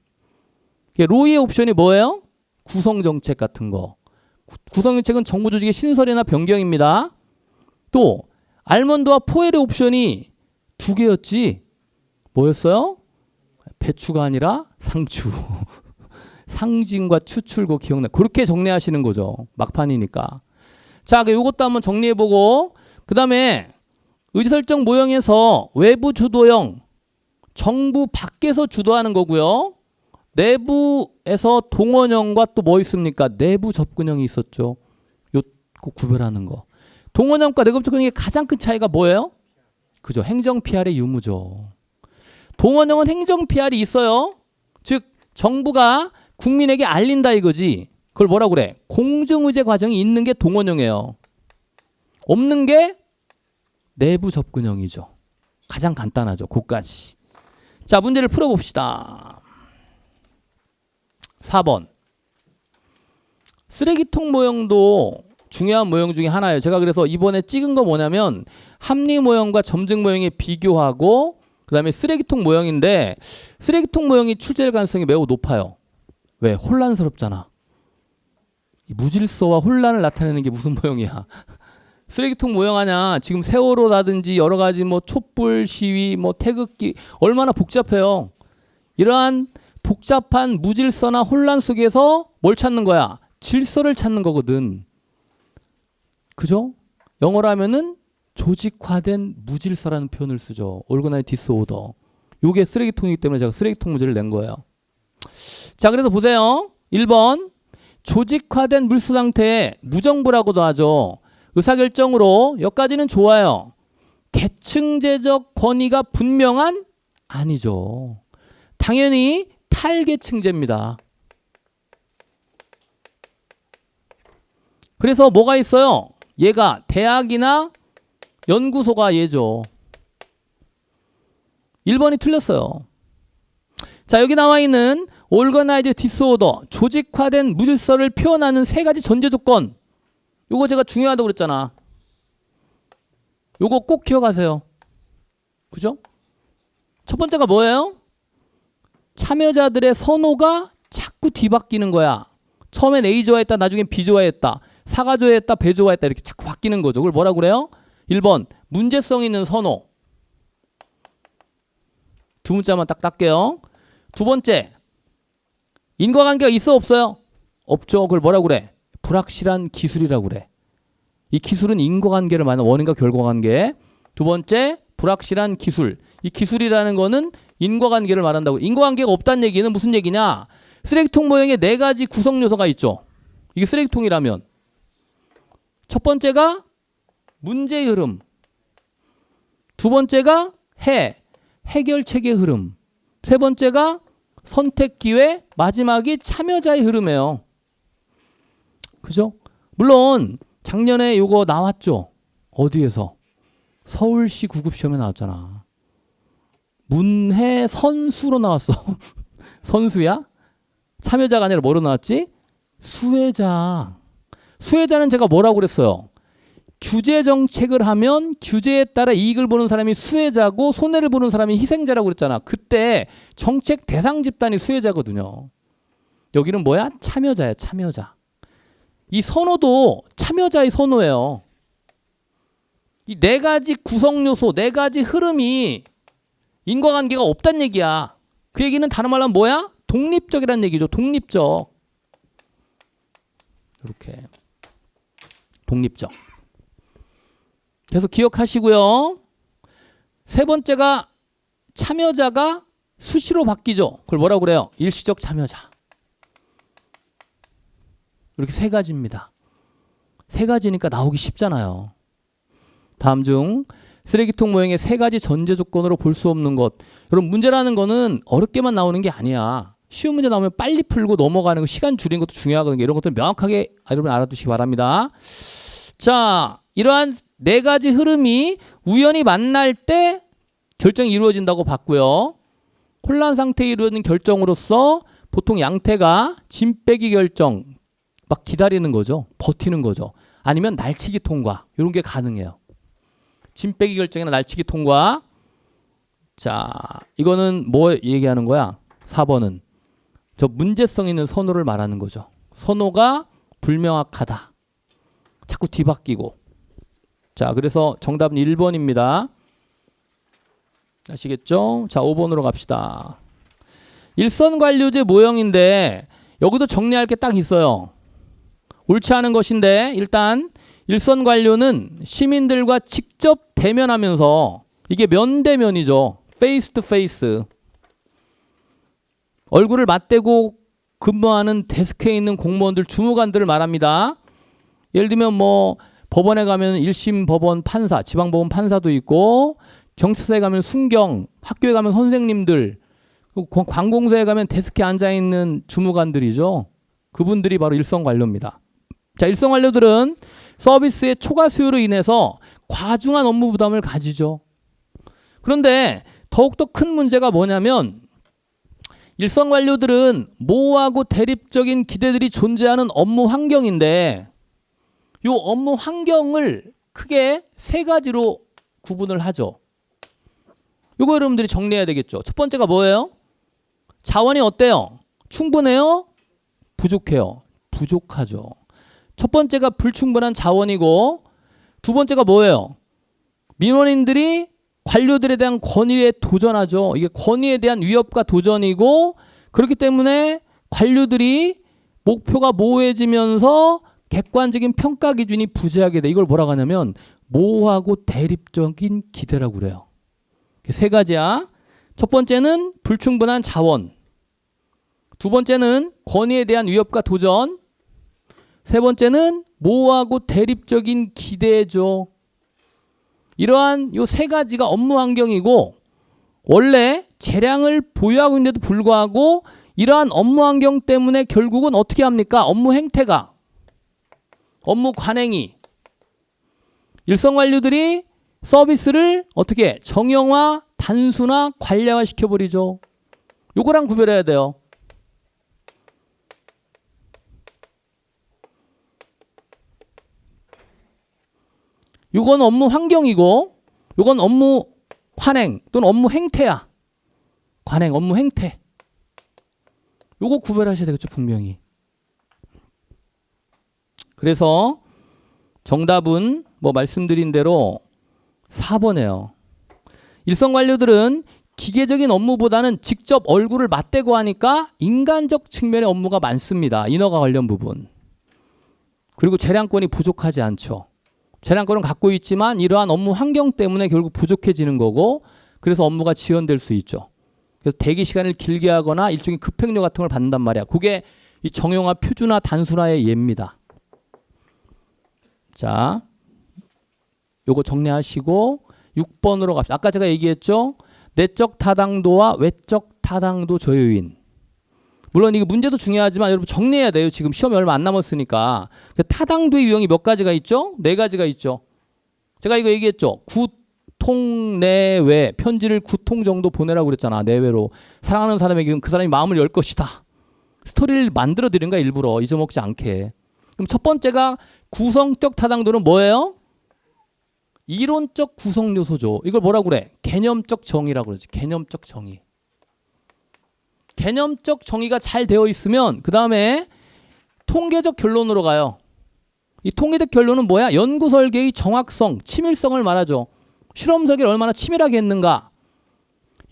로이의 옵션이 뭐예요? 구성정책 같은 거. 구성정책은 정부 조직의 신설이나 변경입니다. 또 알몬드와 포엘의 옵션이 2개였지. 뭐였어요? 배추가 아니라 상추. 상징과 추출고 기억나. 그렇게 정리하시는 거죠. 막판이니까. 자, 요것도 한번 정리해보고 그 다음에 의사설정 모형에서 외부 주도형, 정부 밖에서 주도하는 거고요. 내부에서 동원형과 또 뭐 있습니까? 내부 접근형이 있었죠. 요거 구별하는 거. 동원형과 내부 접근형의 가장 큰 차이가 뭐예요? 그죠. 행정 PR의 유무죠. 동원형은 행정 PR이 있어요. 즉 정부가 국민에게 알린다 이거지. 그걸 뭐라고 그래? 공정의제 과정이 있는 게 동원형이에요. 없는 게 내부 접근형이죠. 가장 간단하죠. 그까지. 자, 문제를 풀어봅시다. 4번. 쓰레기통 모형도 중요한 모형 중에 하나예요. 제가 그래서 이번에 찍은 거 뭐냐면 합리 모형과 점증 모형에 비교하고 그 다음에 쓰레기통 모형인데 쓰레기통 모형이 출제될 가능성이 매우 높아요. 왜? 혼란스럽잖아. 무질서와 혼란을 나타내는 게 무슨 모형이야. 쓰레기통 모형 하냐. 지금 세월호라든지 여러 가지 뭐 촛불 시위 뭐 태극기 얼마나 복잡해요. 이러한 복잡한 무질서나 혼란 속에서 뭘 찾는 거야? 질서를 찾는 거거든. 그죠? 영어로 하면은 조직화된 무질서라는 표현을 쓰죠. Organized Disorder. 요게 쓰레기통이기 때문에 제가 쓰레기통 문제를 낸 거예요. 자, 그래서 보세요. 1번. 조직화된 물수 상태에 무정부라고도 하죠. 의사결정으로 여기까지는 좋아요. 계층제적 권위가 분명한? 아니죠. 당연히 탈계층제입니다. 그래서 뭐가 있어요? 얘가 대학이나 연구소가 얘죠. 1번이 틀렸어요. 자, 여기 나와 있는 Organized Disorder, 조직화된 무질서를 표현하는 세 가지 전제 조건. 요거 제가 중요하다고 그랬잖아. 요거 꼭 기억하세요. 그죠? 첫 번째가 뭐예요? 참여자들의 선호가 자꾸 뒤바뀌는 거야. 처음엔 A 좋아했다, 나중엔 B 좋아했다. 사가 좋아했다, 배 좋아했다. 이렇게 자꾸 바뀌는 거죠. 그걸 뭐라고 그래요? 1번, 문제성 있는 선호. 두 문자만 딱 땄게요. 두 번째, 인과관계가 있어 없어요? 없죠. 그걸 뭐라고 그래? 불확실한 기술이라고 그래. 이 기술은 인과관계를 말하는 원인과 결과관계. 두 번째, 불확실한 기술. 이 기술이라는 거는 인과관계를 말한다고. 인과관계가 없다는 얘기는 무슨 얘기냐? 쓰레기통 모형에 네 가지 구성 요소가 있죠. 이게 쓰레기통이라면. 첫 번째가 문제의 흐름. 두 번째가 해결책의 흐름. 세 번째가 선택 기회, 마지막이 참여자의 흐름이에요. 그죠? 물론 작년에 요거 나왔죠. 어디에서? 서울시 구급시험에 나왔잖아. 문해 선수로 나왔어. 선수야? 참여자가 아니라 뭐로 나왔지? 수혜자. 수혜자는 제가 뭐라고 그랬어요? 규제 정책을 하면 규제에 따라 이익을 보는 사람이 수혜자고 손해를 보는 사람이 희생자라고 그랬잖아. 그때 정책 대상 집단이 수혜자거든요. 여기는 뭐야? 참여자야, 참여자. 이 선호도 참여자의 선호예요. 이 네 가지 구성 요소, 네 가지 흐름이 인과관계가 없다는 얘기야. 그 얘기는 다른 말로 하면 뭐야? 독립적이라는 얘기죠. 독립적. 이렇게. 독립적. 그래서 기억하시고요. 세 번째가 참여자가 수시로 바뀌죠. 그걸 뭐라고 그래요? 일시적 참여자. 이렇게 세 가지입니다. 세 가지니까 나오기 쉽잖아요. 다음 중 쓰레기통 모형의 세 가지 전제 조건으로 볼 수 없는 것. 여러분 문제라는 거는 어렵게만 나오는 게 아니야. 쉬운 문제 나오면 빨리 풀고 넘어가는 거, 시간 줄이는 것도 중요하거든요. 이런 것들 명확하게 여러분 알아두시기 바랍니다. 자, 이러한 네 가지 흐름이 우연히 만날 때 결정이 이루어진다고 봤고요. 혼란 상태에 이루어진 결정으로서 보통 양태가 짐 빼기 결정, 막 기다리는 거죠. 버티는 거죠. 아니면 날치기 통과, 이런 게 가능해요. 짐 빼기 결정이나 날치기 통과. 자, 이거는 뭐 얘기하는 거야? 4번은 저 문제성 있는 선호를 말하는 거죠. 선호가 불명확하다. 자꾸 뒤바뀌고. 자, 그래서 정답은 1번입니다. 아시겠죠? 자, 5번으로 갑시다. 일선관료제 모형인데 여기도 정리할 게 딱 있어요. 옳지 않은 것인데 일단 일선관료는 시민들과 직접 대면하면서, 이게 면대면이죠. 페이스 투 페이스. 얼굴을 맞대고 근무하는 데스크에 있는 공무원들, 주무관들을 말합니다. 예를 들면 뭐 법원에 가면 1심 법원 판사, 지방법원 판사도 있고, 경찰서에 가면 순경, 학교에 가면 선생님들, 관공서에 가면 데스크에 앉아있는 주무관들이죠. 그분들이 바로 일선관료입니다. 자, 일선관료들은 서비스의 초과 수요로 인해서 과중한 업무 부담을 가지죠. 그런데 더욱더 큰 문제가 뭐냐면 일선 관료들은 모호하고 대립적인 기대들이 존재하는 업무 환경인데 이 업무 환경을 크게 세 가지로 구분을 하죠. 이거 여러분들이 정리해야 되겠죠. 첫 번째가 뭐예요? 자원이 어때요? 충분해요? 부족해요? 부족하죠. 첫 번째가 불충분한 자원이고 두 번째가 뭐예요? 민원인들이 관료들에 대한 권위에 도전하죠. 이게 권위에 대한 위협과 도전이고 그렇기 때문에 관료들이 목표가 모호해지면서 객관적인 평가 기준이 부재하게 돼. 이걸 뭐라고 하냐면 모호하고 대립적인 기대라고 그래요. 세 가지야. 첫 번째는 불충분한 자원. 두 번째는 권위에 대한 위협과 도전. 세 번째는 모호하고 대립적인 기대죠. 이러한 요 세 가지가 업무 환경이고 원래 재량을 보유하고 있는데도 불구하고 이러한 업무 환경 때문에 결국은 어떻게 합니까? 업무 행태가 업무 관행이 일선 관료들이 서비스를 어떻게 정형화, 단순화, 관례화 시켜버리죠. 요거랑 구별해야 돼요. 요건 업무 환경이고 요건 업무 관행 또는 업무 행태야. 관행, 업무 행태. 요거 구별하셔야 되겠죠, 분명히. 그래서 정답은 뭐 말씀드린 대로 4번이에요. 일선 관료들은 기계적인 업무보다는 직접 얼굴을 맞대고 하니까 인간적 측면의 업무가 많습니다. 인허가 관련 부분. 그리고 재량권이 부족하지 않죠. 재량권은 갖고 있지만 이러한 업무 환경 때문에 결국 부족해지는 거고 그래서 업무가 지연될 수 있죠. 그래서 대기 시간을 길게 하거나 일종의 급행료 같은 걸 받는단 말이야. 그게 이 정형화, 표준화, 단순화의 예입니다. 자, 요거 정리하시고 6번으로 갑시다. 아까 제가 얘기했죠. 내적 타당도와 외적 타당도 저요인. 물론 이거 문제도 중요하지만 여러분 정리해야 돼요. 지금 시험이 얼마 안 남았으니까. 타당도의 유형이 몇 가지가 있죠? 네 가지가 있죠. 제가 이거 얘기했죠. 구통 내외 편지를 9통 정도 보내라고 그랬잖아. 내외로. 사랑하는 사람에게 그 사람이 마음을 열 것이다. 스토리를 만들어 드린 거야. 일부러 잊어먹지 않게. 그럼 첫 번째가 구성적 타당도는 뭐예요? 이론적 구성 요소죠. 이걸 뭐라고 그래? 개념적 정의라고 그러지. 개념적 정의. 개념적 정의가 잘 되어 있으면 그 다음에 통계적 결론으로 가요. 이 통계적 결론은 뭐야? 연구 설계의 정확성, 치밀성을 말하죠. 실험 설계를 얼마나 치밀하게 했는가.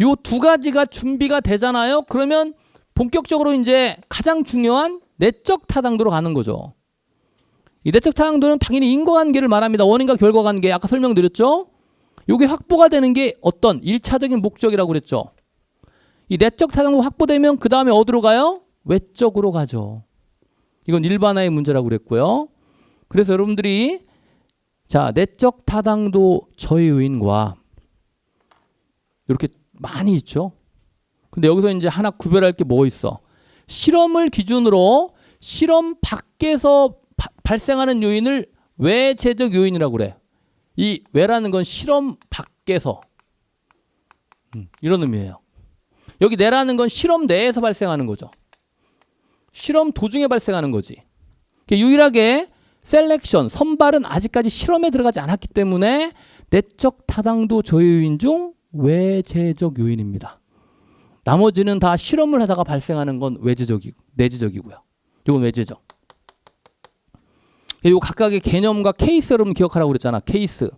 요 두 가지가 준비가 되잖아요. 그러면 본격적으로 이제 가장 중요한 내적 타당도로 가는 거죠. 이 내적 타당도는 당연히 인과관계를 말합니다. 원인과 결과관계. 아까 설명드렸죠. 요게 확보가 되는 게 어떤 1차적인 목적이라고 그랬죠. 이 내적 타당도 확보되면 그 다음에 어디로 가요? 외적으로 가죠. 이건 일반화의 문제라고 그랬고요. 그래서 여러분들이 자 내적 타당도 저요인과 이렇게 많이 있죠. 근데 여기서 이제 하나 구별할 게 뭐 있어? 실험을 기준으로 실험 밖에서 발생하는 요인을 외재적 요인이라고 그래. 이 외라는 건 실험 밖에서 이런 의미예요. 여기 내라는 건 실험 내에서 발생하는 거죠. 실험 도중에 발생하는 거지. 유일하게 셀렉션, 선발은 아직까지 실험에 들어가지 않았기 때문에 내적 타당도 저요인 중 외재적 요인입니다. 나머지는 다 실험을 하다가 발생하는 건 외재적이고 내재적이고요. 이건 외재적. 이 각각의 개념과 케이스 여러분 기억하라고 그랬잖아. 케이스.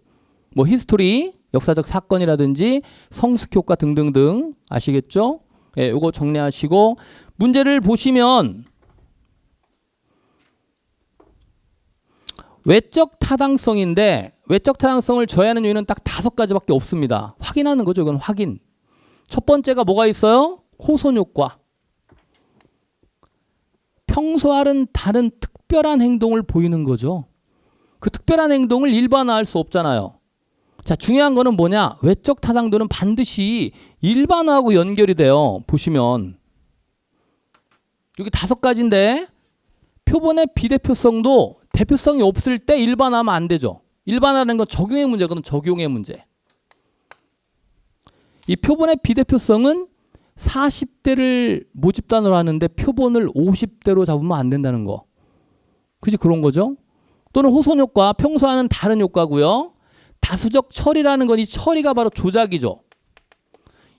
뭐 히스토리, 역사적 사건이라든지 성숙 효과 등등등 아시겠죠? 예, 요거 정리하시고 문제를 보시면 외적 타당성인데 외적 타당성을 저해하는 요인은 딱 5가지밖에 없습니다. 확인하는 거죠. 이건 확인. 첫 번째가 뭐가 있어요? 호손 효과. 평소와는 다른 특별한 행동을 보이는 거죠. 그 특별한 행동을 일반화할 수 없잖아요. 자, 중요한 거는 뭐냐? 외적 타당도는 반드시 일반화하고 연결이 돼요. 보시면 여기 5가지인데 표본의 비대표성도 대표성이 없을 때 일반화하면 안 되죠. 일반화라는 건 적용의 문제거든. 적용의 문제. 이 표본의 비대표성은 40대를 모집단으로 하는데 표본을 50대로 잡으면 안 된다는 거. 그지 그런 거죠. 또는 호손 효과, 평소와는 다른 효과고요. 다수적 처리라는 건 이 처리가 바로 조작이죠.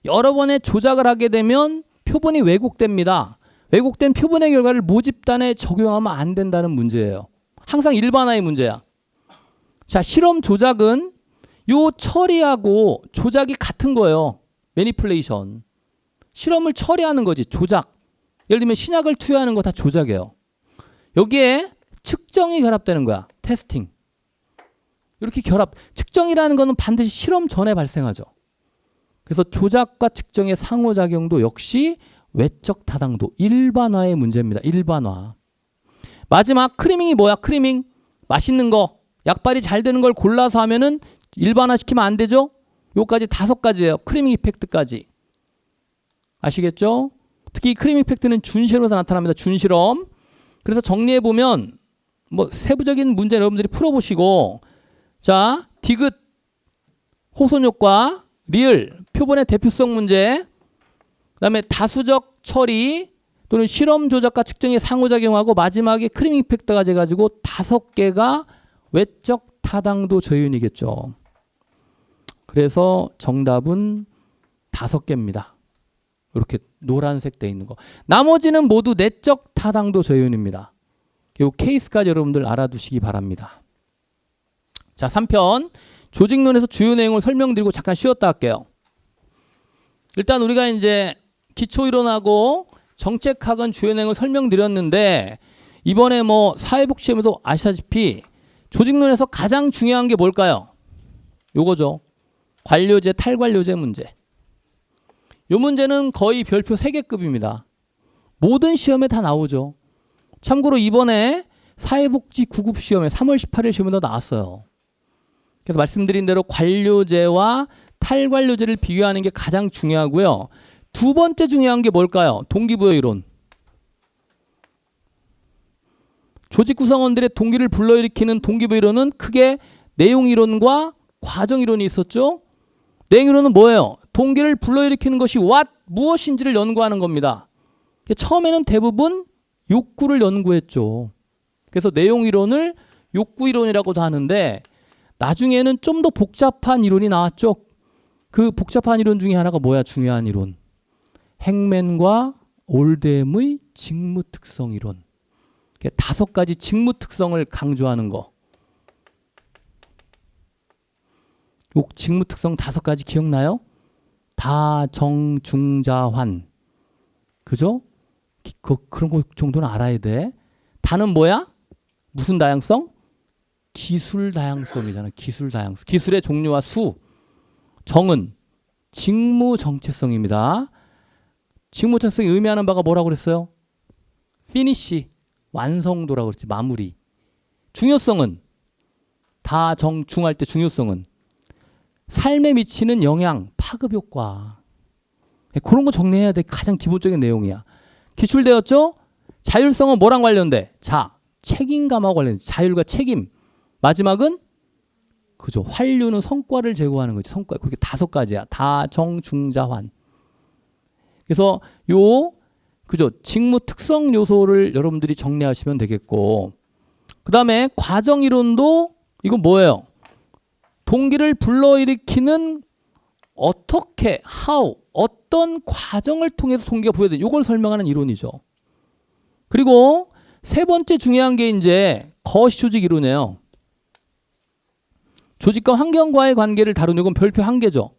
여러 번의 조작을 하게 되면 표본이 왜곡됩니다. 왜곡된 표본의 결과를 모집단에 적용하면 안 된다는 문제예요. 항상 일반화의 문제야. 자, 실험 조작은 요 처리하고 조작이 같은 거예요. 매니플레이션. 실험을 처리하는 거지. 조작. 예를 들면 신약을 투여하는 거 다 조작이에요. 여기에 측정이 결합되는 거야. 테스팅. 이렇게 결합. 측정이라는 거는 반드시 실험 전에 발생하죠. 그래서 조작과 측정의 상호작용도 역시 외적 타당도, 일반화의 문제입니다. 일반화. 마지막 크리밍이 뭐야? 크리밍. 맛있는 거, 약발이 잘 되는 걸 골라서 하면은 일반화시키면 안 되죠? 요까지 5가지예요. 크리밍 이펙트까지. 아시겠죠? 특히 크리밍 이펙트는 준실험에서 나타납니다. 준실험. 그래서 정리해보면 뭐 세부적인 문제 여러분들이 풀어보시고, 자, 디귿, 호손 효과, 리을, 표본의 대표성 문제, 그 다음에 다수적 처리 또는 실험 조작과 측정이 상호작용하고 마지막에 크리밍 이펙트까지 해가지고 5개가 외적 타당도 저윤이겠죠. 그래서 정답은 5개입니다. 이렇게 노란색 돼 있는 거. 나머지는 모두 내적 타당도 저윤입니다. 이 케이스까지 여러분들 알아두시기 바랍니다. 자, 3편 조직론에서 주요 내용을 설명드리고 잠깐 쉬었다 할게요. 일단 우리가 이제 기초이론하고 정책학은 주요 내용을 설명드렸는데, 이번에 뭐 사회복지시험에도 아시다시피 조직론에서 가장 중요한 게 뭘까요? 요거죠. 관료제, 탈관료제 문제. 요 문제는 거의 별표 3개급입니다. 모든 시험에 다 나오죠. 참고로 이번에 사회복지 9급 시험에 3월 18일 시험에도 나왔어요. 그래서 말씀드린 대로 관료제와 탈관료제를 비교하는 게 가장 중요하고요. 두 번째 중요한 게 뭘까요? 동기부여 이론. 조직 구성원들의 동기를 불러일으키는 동기부여 이론은 크게 내용 이론과 과정 이론이 있었죠. 내용 이론은 뭐예요? 동기를 불러일으키는 것이 무엇인지를 연구하는 겁니다. 처음에는 대부분 욕구를 연구했죠. 그래서 내용 이론을 욕구 이론이라고도 하는데, 나중에는 좀 더 복잡한 이론이 나왔죠. 그 복잡한 이론 중에 하나가 뭐야? 중요한 이론. 행맨과 올드햄의 직무 특성 이론. 5가지 직무 특성을 강조하는 거. 요 직무 특성 5가지 기억나요? 다, 정, 중, 자, 환. 그죠? 그런 거 정도는 알아야 돼. 다는 뭐야? 무슨 다양성? 기술 다양성이잖아. 기술 다양성. 기술의 종류와 수. 정은 직무 정체성입니다. 직무 정체성이 의미하는 바가 뭐라고 그랬어요? 피니시, 완성도라고 그랬지. 마무리. 중요성은 다, 정, 중 할 때 중요성은 삶에 미치는 영향, 파급 효과. 그런 거 정리해야 돼. 가장 기본적인 내용이야. 기출되었죠? 자율성은 뭐랑 관련돼? 자, 책임감하고 관련돼. 자율과 책임. 마지막은 그죠. 환류는 성과를 제고하는 거지. 성과. 그렇게 5가지야. 다, 정, 중, 자, 환. 그래서 그죠. 직무 특성 요소를 여러분들이 정리하시면 되겠고, 그 다음에 과정 이론도 이건 뭐예요? 동기를 불러일으키는 어떻게, how, 어떤 과정을 통해서 동기가 부여돼. 이걸 설명하는 이론이죠. 그리고 세 번째 중요한 게 이제 거시조직 이론이에요. 조직과 환경과의 관계를 다루는 건 별표 1개죠.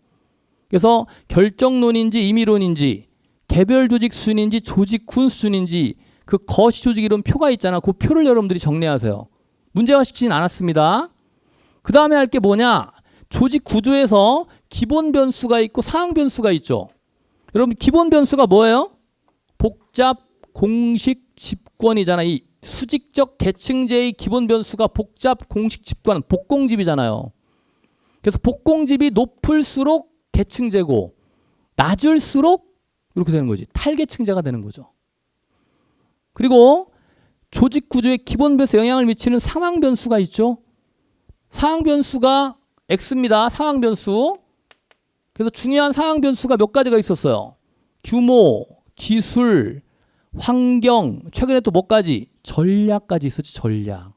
그래서 결정론인지 임의론인지 개별 조직 수준인지 조직군 수준인지 그 거시조직 이론 표가 있잖아. 그 표를 여러분들이 정리하세요. 문제화시키진 않았습니다. 그 다음에 할 게 뭐냐? 조직 구조에서 기본 변수가 있고 상황 변수가 있죠. 여러분 기본 변수가 뭐예요? 복잡, 공식, 집권이잖아. 이 수직적 계층제의 기본 변수가 복잡, 공식, 집권, 복공집이잖아요. 그래서 복공집이 높을수록 계층제고 낮을수록 이렇게 되는 거지. 탈계층제가 되는 거죠. 그리고 조직 구조의 기본 변수에 영향을 미치는 상황 변수가 있죠. 상황 변수가 X입니다. 상황 변수. 그래서 중요한 상황 변수가 몇 가지가 있었어요. 규모, 기술, 환경, 최근에 또 뭐까지? 전략까지 있었지, 전략.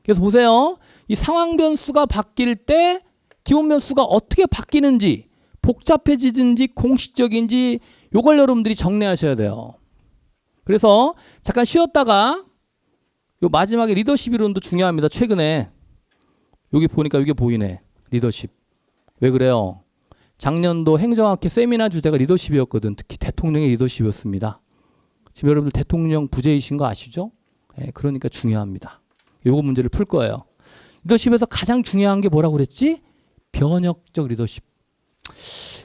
그래서 보세요. 이 상황 변수가 바뀔 때 기본 변수가 어떻게 바뀌는지, 복잡해지든지 공식적인지 요걸 여러분들이 정리하셔야 돼요. 그래서 잠깐 쉬었다가 요 마지막에 리더십 이론도 중요합니다. 최근에 여기 보니까 이게 보이네. 리더십. 왜 그래요? 작년도 행정학회 세미나 주제가 리더십이었거든. 특히 대통령의 리더십이었습니다. 지금 여러분들 대통령 부재이신 거 아시죠? 네, 그러니까 중요합니다. 요거 문제를 풀 거예요. 리더십에서 가장 중요한 게 뭐라고 그랬지? 변혁적 리더십.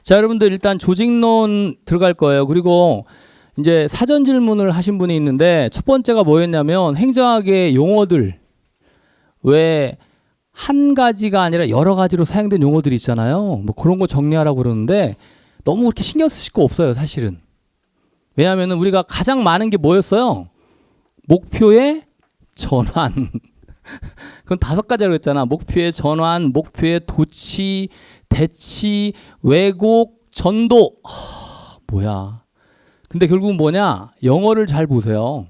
자, 여러분들 일단 조직론 들어갈 거예요. 그리고 이제 사전 질문을 하신 분이 있는데 첫 번째가 뭐였냐면 행정학의 용어들 왜 한 가지가 아니라 여러 가지로 사용된 용어들이 있잖아요. 뭐 그런 거 정리하라고 그러는데 너무 그렇게 신경 쓰실 거 없어요, 사실은. 왜냐하면 우리가 가장 많은 게 뭐였어요? 목표의 전환. 그건 5가지라고 했잖아. 목표의 전환, 목표의 도치, 대치, 왜곡, 전도. 뭐야. 근데 결국은 뭐냐? 영어를 잘 보세요.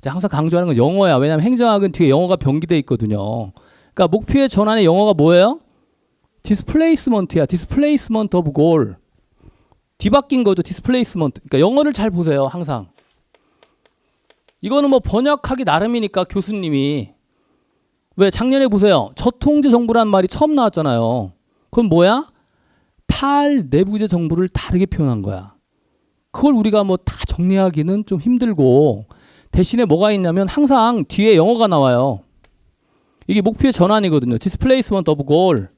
항상 강조하는 건 영어야. 왜냐하면 행정학은 뒤에 영어가 병기돼 있거든요. 그러니까 목표의 전환의 영어가 뭐예요? displacement야. displacement of goal. 뒤바뀐 거죠. displacement. 그러니까 영어를 잘 보세요. 항상. 이거는 뭐 번역하기 나름이니까 교수님이. 왜 작년에 보세요. 저통제 정부란 말이 처음 나왔잖아요. 그건 뭐야? 탈내부제 정부를 다르게 표현한 거야. 그걸 우리가 뭐 다 정리하기는 좀 힘들고 대신에 뭐가 있냐면 항상 뒤에 영어가 나와요. 이게 목표의 전환이거든요. displacement of goal.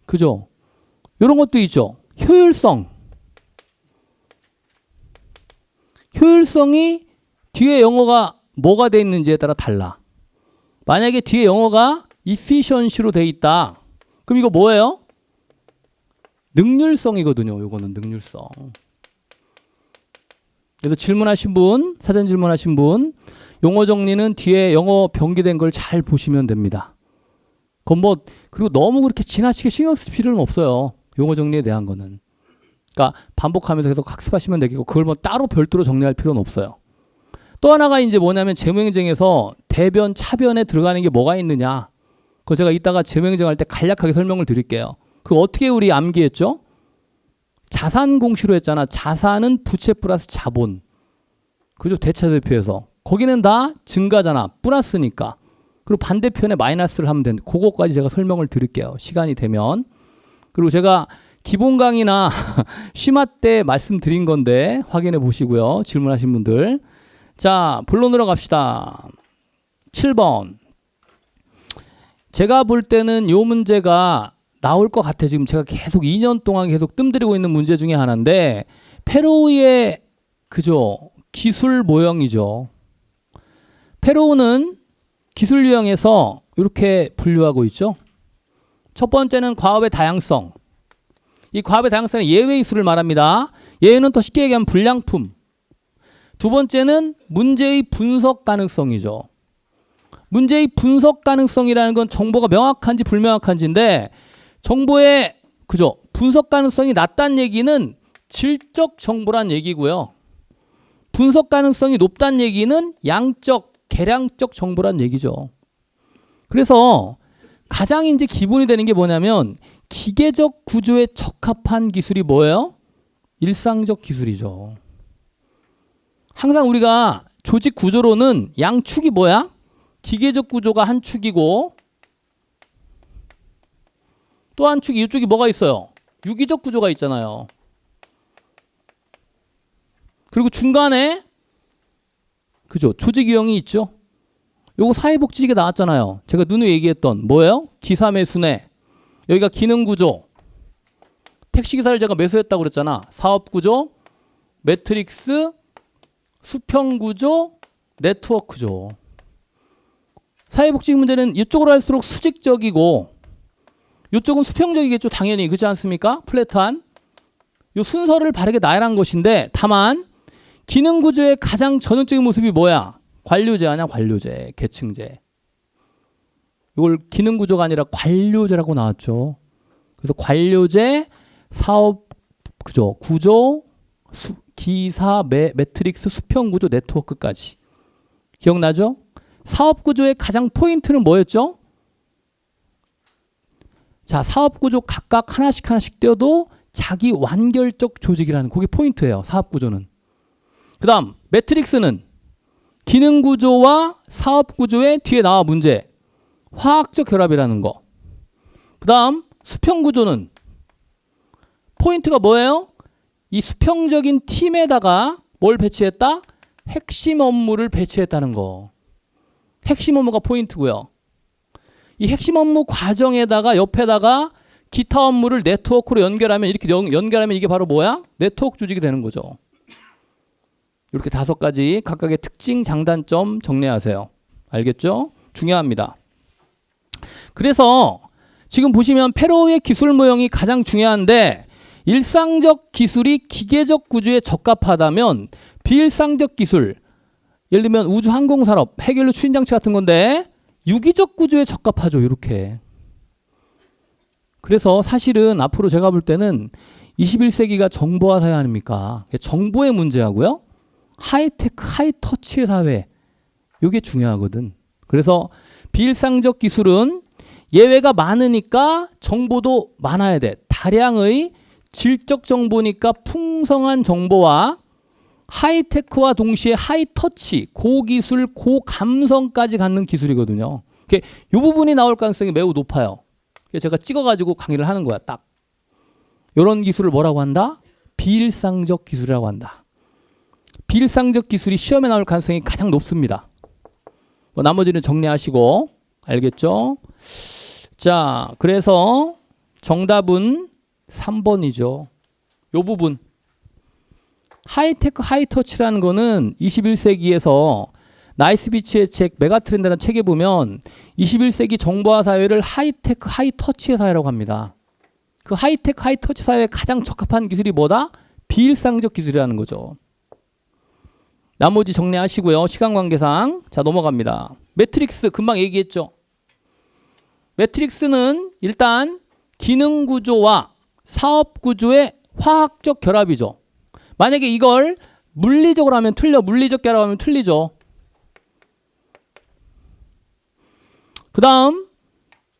그죠? 이런 것도 있죠. 효율성. 효율성이 뒤에 영어가 뭐가 돼 있는지에 따라 달라. 만약에 뒤에 영어가 efficiency로 돼 있다. 그럼 이거 뭐예요? 능률성이거든요. 요거는 능률성. 그래서 질문하신 분, 사전 질문하신 분, 용어 정리는 뒤에 영어 병기된 걸 잘 보시면 됩니다. 그건 뭐, 그리고 너무 그렇게 지나치게 신경 쓸 필요는 없어요. 용어 정리에 대한 거는. 그러니까 반복하면서 계속 학습하시면 되겠고, 그걸 뭐 따로 별도로 정리할 필요는 없어요. 또 하나가 이제 뭐냐면 재무행정에서 대변, 차변에 들어가는 게 뭐가 있느냐. 그거 제가 이따가 재무행정 할 때 간략하게 설명을 드릴게요. 그거 어떻게 우리 암기했죠? 자산 공시로 했잖아. 자산은 부채 플러스 자본. 그죠? 대차대표에서. 거기는 다 증가잖아. 플러스니까. 그리고 반대편에 마이너스를 하면 되는데 그거까지 제가 설명을 드릴게요. 시간이 되면. 그리고 제가 기본 강의나 심화 때 말씀드린 건데 확인해 보시고요. 질문하신 분들. 자, 본론으로 갑시다. 7번. 제가 볼 때는 요 문제가 나올 것 같아. 지금 제가 계속 2년 동안 계속 뜸들이고 있는 문제 중에 하나인데 페로우의 그죠? 기술 모형이죠. 페로우는 기술 유형에서 이렇게 분류하고 있죠. 첫 번째는 과업의 다양성. 이 과업의 다양성은 예외 이수를 말합니다. 예외는 더 쉽게 얘기하면 불량품. 두 번째는 문제의 분석 가능성이죠. 문제의 분석 가능성이라는 건 정보가 명확한지 불명확한지인데 정보의 그죠? 분석 가능성이 낮다는 얘기는 질적 정보란 얘기고요. 분석 가능성이 높다는 얘기는 양적, 계량적 정보란 얘기죠. 그래서 가장 이제 기본이 되는 게 뭐냐면 기계적 구조에 적합한 기술이 뭐예요? 일상적 기술이죠. 항상 우리가 조직 구조로는 양축이 뭐야? 기계적 구조가 한 축이고 또 한 축이 이쪽이 뭐가 있어요? 유기적 구조가 있잖아요. 그리고 중간에 그죠? 조직 유형이 있죠. 요거 사회복지직에 나왔잖아요. 제가 누누이 얘기했던 뭐예요? 기사매수네. 여기가 기능구조. 택시기사를 제가 매수했다고 그랬잖아. 사업구조, 매트릭스, 수평구조, 네트워크죠. 사회복지직 문제는 이쪽으로 할수록 수직적이고 이쪽은 수평적이겠죠. 당연히. 그렇지 않습니까? 플랫한. 이 순서를 바르게 나열한 것인데 다만 기능구조의 가장 전형적인 모습이 뭐야? 관료제 아니야? 관료제, 계층제. 이걸 기능구조가 아니라 관료제라고 나왔죠. 그래서 관료제, 사업 구조, 기사, 매트릭스, 수평 구조, 네트워크까지. 기억나죠? 사업 구조의 가장 포인트는 뭐였죠? 자, 사업 구조 각각 하나씩 떼어도 자기 완결적 조직이라는 그게 포인트예요. 사업 구조는. 그다음 매트릭스는 기능 구조와 사업 구조의 뒤에 나와 문제. 화학적 결합이라는 거. 그다음 수평 구조는 포인트가 뭐예요? 이 수평적인 팀에다가 뭘 배치했다? 핵심 업무를 배치했다는 거. 핵심 업무가 포인트고요. 이 핵심 업무 과정에다가 옆에다가 기타 업무를 네트워크로 연결하면 이렇게 연결하면 이게 바로 뭐야? 네트워크 조직이 되는 거죠. 이렇게 5가지 각각의 특징, 장단점 정리하세요. 알겠죠? 중요합니다. 그래서 지금 보시면 페로우의 기술 모형이 가장 중요한데 일상적 기술이 기계적 구조에 적합하다면 비일상적 기술, 예를 들면 우주 항공산업, 핵연료 추진장치 같은 건데 유기적 구조에 적합하죠. 이렇게. 그래서 사실은 앞으로 제가 볼 때는 21세기가 정보화 사회 아닙니까? 정보의 문제하고요. 하이테크, 하이터치의 사회. 이게 중요하거든. 그래서 비일상적 기술은 예외가 많으니까 정보도 많아야 돼. 다량의 질적 정보니까 풍성한 정보와 하이테크와 동시에 하이터치, 고기술, 고감성까지 갖는 기술이거든요. 이 부분이 나올 가능성이 매우 높아요. 제가 찍어가지고 강의를 하는 거야. 딱. 이런 기술을 뭐라고 한다? 비일상적 기술이라고 한다. 비일상적 기술이 시험에 나올 가능성이 가장 높습니다. 나머지는 정리하시고 알겠죠? 자, 그래서 정답은 3번이죠. 이 부분. 하이테크, 하이터치라는 거는 21세기에서 나이스비치의 책 메가트렌드라는 책에 보면 21세기 정보화 사회를 하이테크, 하이터치의 사회라고 합니다. 그 하이테크, 하이터치 사회에 가장 적합한 기술이 뭐다? 비일상적 기술이라는 거죠. 나머지 정리하시고요. 시간 관계상. 자, 넘어갑니다. 매트릭스 금방 얘기했죠. 매트릭스는 일단 기능 구조와 사업 구조의 화학적 결합이죠. 만약에 이걸 물리적으로 하면 틀려. 물리적 결합하면 틀리죠. 그 다음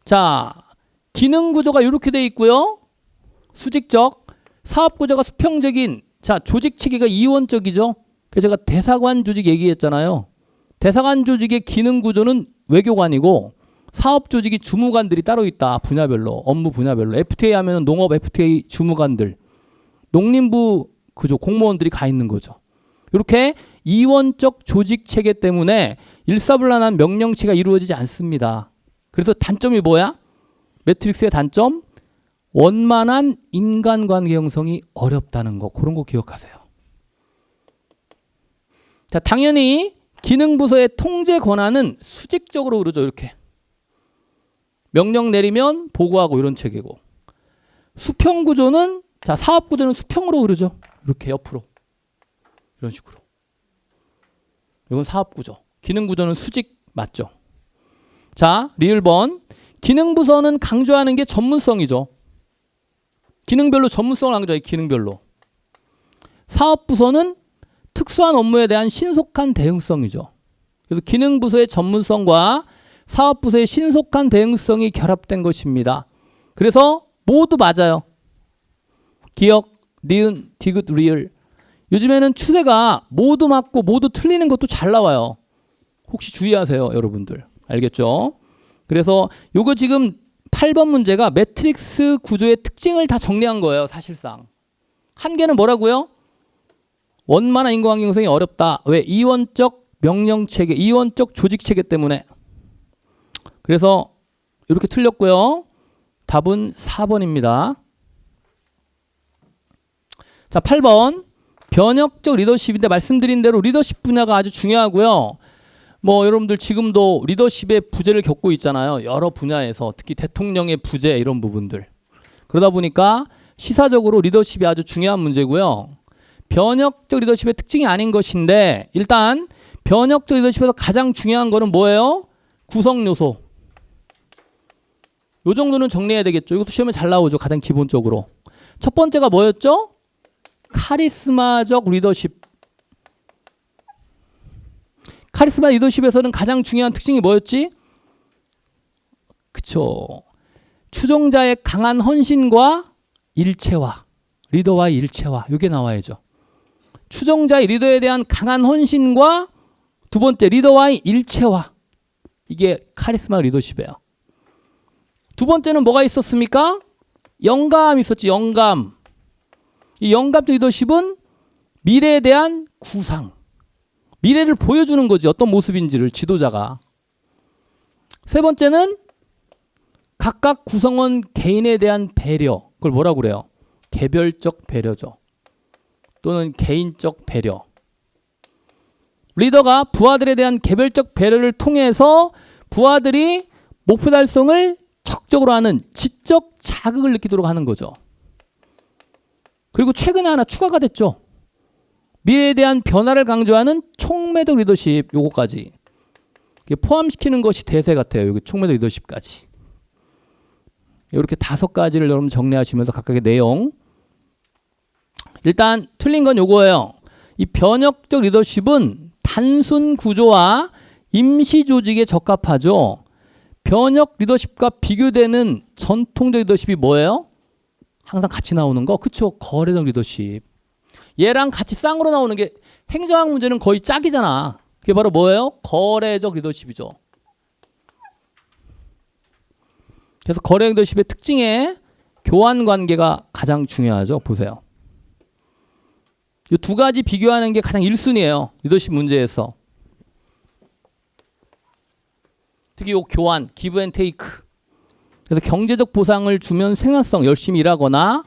자, 기능 구조가 이렇게 돼 있고요. 수직적. 사업 구조가 수평적인. 자, 조직 체계가 이원적이죠. 그래서 제가 대사관 조직 얘기했잖아요. 대사관 조직의 기능 구조는 외교관이고 사업 조직이 주무관들이 따로 있다. 분야별로. 업무 분야별로. FTA 하면 농업 FTA 주무관들. 농림부 그죠. 공무원들이 가 있는 거죠. 이렇게 이원적 조직 체계 때문에 일사불란한 명령치가 이루어지지 않습니다. 그래서 단점이 뭐야? 매트릭스의 단점? 원만한 인간관계 형성이 어렵다는 거. 그런 거 기억하세요. 자, 당연히 기능부서의 통제 권한은 수직적으로 흐르죠. 이렇게. 명령 내리면 보고하고 이런 체계고. 수평 구조는 자, 사업 구조는 수평으로 흐르죠. 이렇게 옆으로. 이런 식으로. 이건 사업 구조. 기능 구조는 수직 맞죠? 자, 리을번. 기능 부서는 강조하는 게 전문성이죠. 기능별로 전문성을 강조해요. 기능별로. 사업 부서는 특수한 업무에 대한 신속한 대응성이죠. 그래서 기능 부서의 전문성과 사업 부서의 신속한 대응성이 결합된 것입니다. 그래서 모두 맞아요. 기억, 니은, 디귿, 리을. 요즘에는 추세가 모두 맞고 모두 틀리는 것도 잘 나와요. 혹시 주의하세요, 여러분들. 알겠죠? 그래서 요거 지금 8번 문제가 매트릭스 구조의 특징을 다 정리한 거예요, 사실상. 한 개는 뭐라고요? 원만한 인과관계 형성이 어렵다. 왜? 이원적 명령체계, 이원적 조직체계 때문에. 그래서 이렇게 틀렸고요. 답은 4번입니다. 자, 8번. 변혁적 리더십인데 말씀드린 대로 리더십 분야가 아주 중요하고요. 여러분들 지금도 리더십의 부재를 겪고 있잖아요. 여러 분야에서 특히 대통령의 부재 이런 부분들. 그러다 보니까 시사적으로 리더십이 아주 중요한 문제고요. 변혁적 리더십의 특징이 아닌 것인데 일단 변혁적 리더십에서 가장 중요한 거는 뭐예요? 구성 요소. 요 정도는 정리해야 되겠죠. 이것도 시험에 잘 나오죠. 가장 기본적으로. 첫 번째가 뭐였죠? 카리스마적 리더십. 카리스마 리더십에서는 가장 중요한 특징이 뭐였지? 그쵸. 추종자의 강한 헌신과 일체화. 리더와의 일체화. 이게 나와야죠. 추종자의 리더에 대한 강한 헌신과 두 번째 리더와의 일체화. 이게 카리스마 리더십이에요. 두 번째는 뭐가 있었습니까? 영감이 있었지. 영감. 이 영감적 리더십은 미래에 대한 구상. 미래를 보여주는 거지. 어떤 모습인지를 지도자가. 세 번째는 각각 구성원 개인에 대한 배려. 그걸 뭐라고 그래요? 개별적 배려죠. 또는 개인적 배려. 리더가 부하들에 대한 개별적 배려를 통해서 부하들이 목표 달성을 적극적으로 하는 지적 자극을 느끼도록 하는 거죠. 그리고 최근에 하나 추가가 됐죠. 미래에 대한 변화를 강조하는 총매적 리더십. 요거까지 포함시키는 것이 대세 같아요. 여기 총매적 리더십까지. 이렇게 5가지를 여러분 정리하시면서 각각의 내용. 일단 틀린 건 요거예요. 이 변혁적 리더십은 단순 구조와 임시 조직에 적합하죠. 변혁 리더십과 비교되는 전통적 리더십이 뭐예요? 항상 같이 나오는 거. 그쵸? 거래적 리더십. 얘랑 같이 쌍으로 나오는 게 행정학 문제는 거의 짝이잖아. 그게 바로 뭐예요? 거래적 리더십이죠. 그래서 거래 리더십의 특징에 교환 관계가 가장 중요하죠. 보세요. 이 2가지 비교하는 게 가장 1순위예요. 리더십 문제에서. 특히 이 교환, 기브 앤 테이크. 그래서 경제적 보상을 주면 생산성, 열심히 일하거나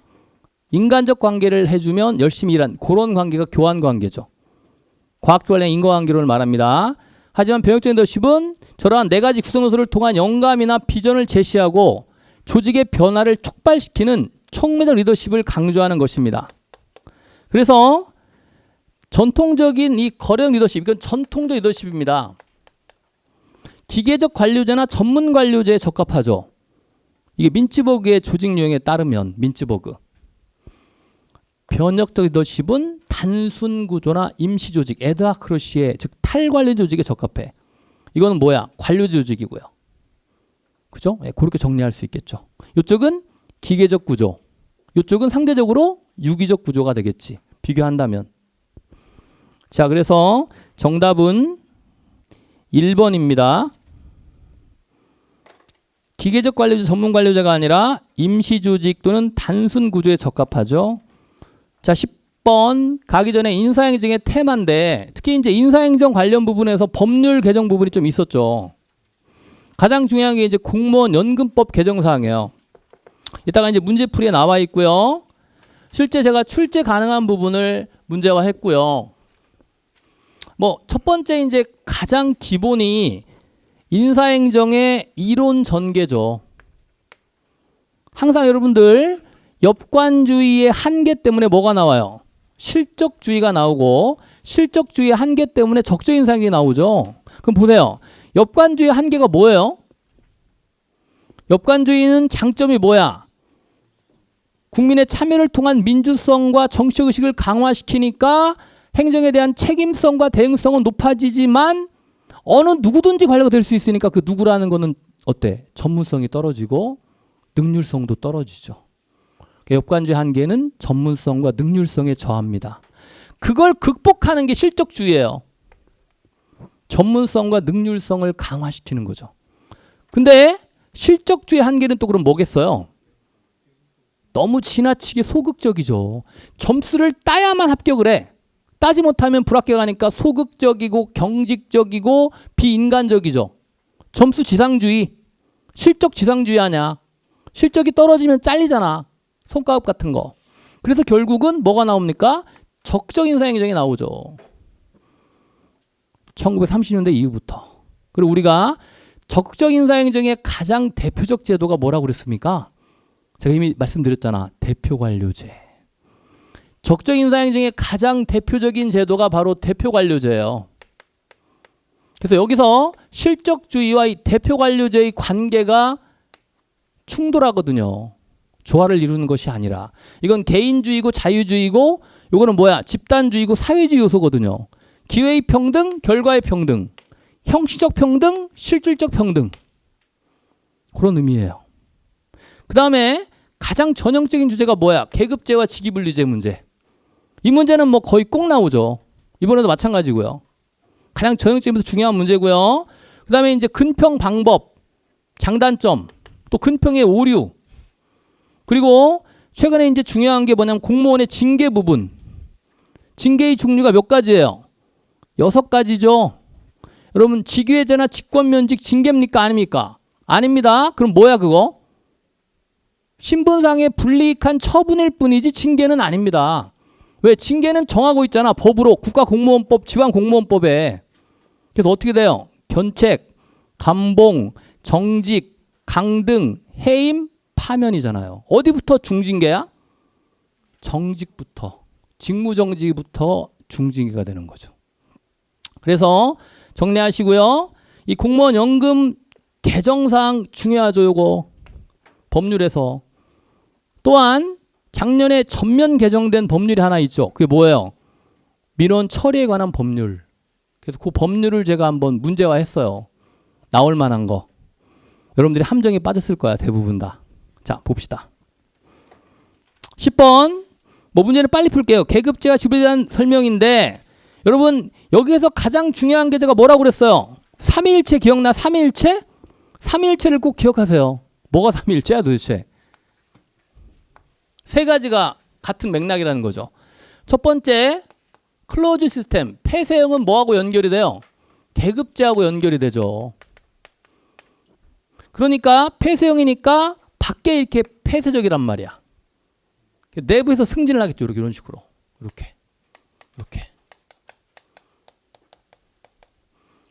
인간적 관계를 해주면 열심히 일한 그런 관계가 교환 관계죠. 과학적 관련 인과관계론을 말합니다. 하지만 변혁적 리더십은 저러한 4가지 구성 요소를 통한 영감이나 비전을 제시하고 조직의 변화를 촉발시키는 총매적 리더십을 강조하는 것입니다. 그래서 전통적인 이 거래적 리더십, 이건 전통적 리더십입니다. 기계적 관료제나 전문 관료제에 적합하죠. 이게 민츠버그의 조직 유형에 따르면 민츠버그. 변혁적 리더십은 단순 구조나 임시 조직, 에드하크러시에 즉 탈관리 조직에 적합해. 이거는 뭐야? 관료 조직이고요. 그죠? 네, 그렇게 정리할 수 있겠죠. 이쪽은 기계적 구조. 이쪽은 상대적으로 유기적 구조가 되겠지. 비교한다면. 자, 그래서 정답은 1번입니다. 기계적 관료제, 전문 관료제가 아니라 임시 조직 또는 단순 구조에 적합하죠. 자, 10번 가기 전에 인사행정의 테마인데 특히 이제 인사행정 관련 부분에서 법률 개정 부분이 좀 있었죠. 가장 중요한 게 이제 공무원 연금법 개정 사항이에요. 이따가 이제 문제풀이에 나와 있고요. 실제 제가 출제 가능한 부분을 문제화했고요. 뭐 첫 번째 이제 가장 기본이 인사행정의 이론 전개죠. 항상 여러분들 엽관주의의 한계 때문에 뭐가 나와요? 실적주의가 나오고 실적주의의 한계 때문에 적정 인사행정이 나오죠. 그럼 보세요. 엽관주의의 한계가 뭐예요? 엽관주의는 장점이 뭐야? 국민의 참여를 통한 민주성과 정치의식을 강화시키니까 행정에 대한 책임성과 대응성은 높아지지만 어느 누구든지 관료가 될 수 있으니까 그 누구라는 거는 어때? 전문성이 떨어지고 능률성도 떨어지죠. 엽관주의 한계는 전문성과 능률성에 저합니다. 그걸 극복하는 게 실적주의예요. 전문성과 능률성을 강화시키는 거죠. 근데 실적주의 한계는 또 그럼 뭐겠어요? 너무 지나치게 소극적이죠. 점수를 따야만 합격을 해. 따지 못하면 불합격하니까 소극적이고 경직적이고 비인간적이죠. 점수 지상주의, 실적 지상주의 하냐. 실적이 떨어지면 잘리잖아. 성과급 같은 거. 그래서 결국은 뭐가 나옵니까? 적정 인사행정이 나오죠. 1930년대 이후부터. 그리고 우리가 적정 인사행정의 가장 대표적 제도가 뭐라고 그랬습니까? 제가 이미 말씀드렸잖아. 대표관료제. 적정 인사행정의 가장 대표적인 제도가 바로 대표관료제예요. 그래서 여기서 실적주의와 이 대표관료제의 관계가 충돌하거든요. 조화를 이루는 것이 아니라. 이건 개인주의고 자유주의고 요거는 뭐야? 집단주의고 사회주의 요소거든요. 기회의 평등, 결과의 평등, 형식적 평등, 실질적 평등. 그런 의미예요. 그 다음에 가장 전형적인 주제가 뭐야? 계급제와 직위분리제 문제. 이 문제는 뭐 거의 꼭 나오죠. 이번에도 마찬가지고요. 가장 전형적이면서 중요한 문제고요. 그 다음에 이제 근평 방법, 장단점, 또 근평의 오류. 그리고 최근에 이제 중요한 게 뭐냐면 공무원의 징계 부분. 징계의 종류가 몇 가지예요? 6가지죠. 여러분 직위해제나 직권면직 징계입니까? 아닙니까? 아닙니다. 그럼 뭐야 그거? 신분상의 불이익한 처분일 뿐이지 징계는 아닙니다. 왜? 징계는 정하고 있잖아. 법으로 국가공무원법, 지방공무원법에. 그래서 어떻게 돼요? 견책, 감봉, 정직, 강등, 해임, 파면이잖아요. 어디부터 중징계야? 정직부터. 직무정지부터 중징계가 되는 거죠. 그래서 정리하시고요. 이 공무원 연금 개정사항 중요하죠. 요거 법률에서. 또한 작년에 전면 개정된 법률이 하나 있죠. 그게 뭐예요? 민원 처리에 관한 법률. 그래서 그 법률을 제가 한번 문제화했어요. 나올 만한 거. 여러분들이 함정에 빠졌을 거야. 대부분 다. 자, 봅시다. 10번. 뭐 문제는 빨리 풀게요. 계급제와 지불에 대한 설명인데 여러분 여기에서 가장 중요한 게 제가 뭐라고 그랬어요? 삼위일체 기억나? 삼위일체? 삼위일체를 꼭 기억하세요. 뭐가 삼위일체야 도대체? 세 가지가 같은 맥락이라는 거죠. 첫 번째, 클로즈 시스템, 폐쇄형은 뭐하고 연결이 돼요? 계급제하고 연결이 되죠. 그러니까 폐쇄형이니까 밖에 이렇게 폐쇄적이란 말이야. 내부에서 승진을 하겠죠. 이렇게 이런 식으로. 이렇게.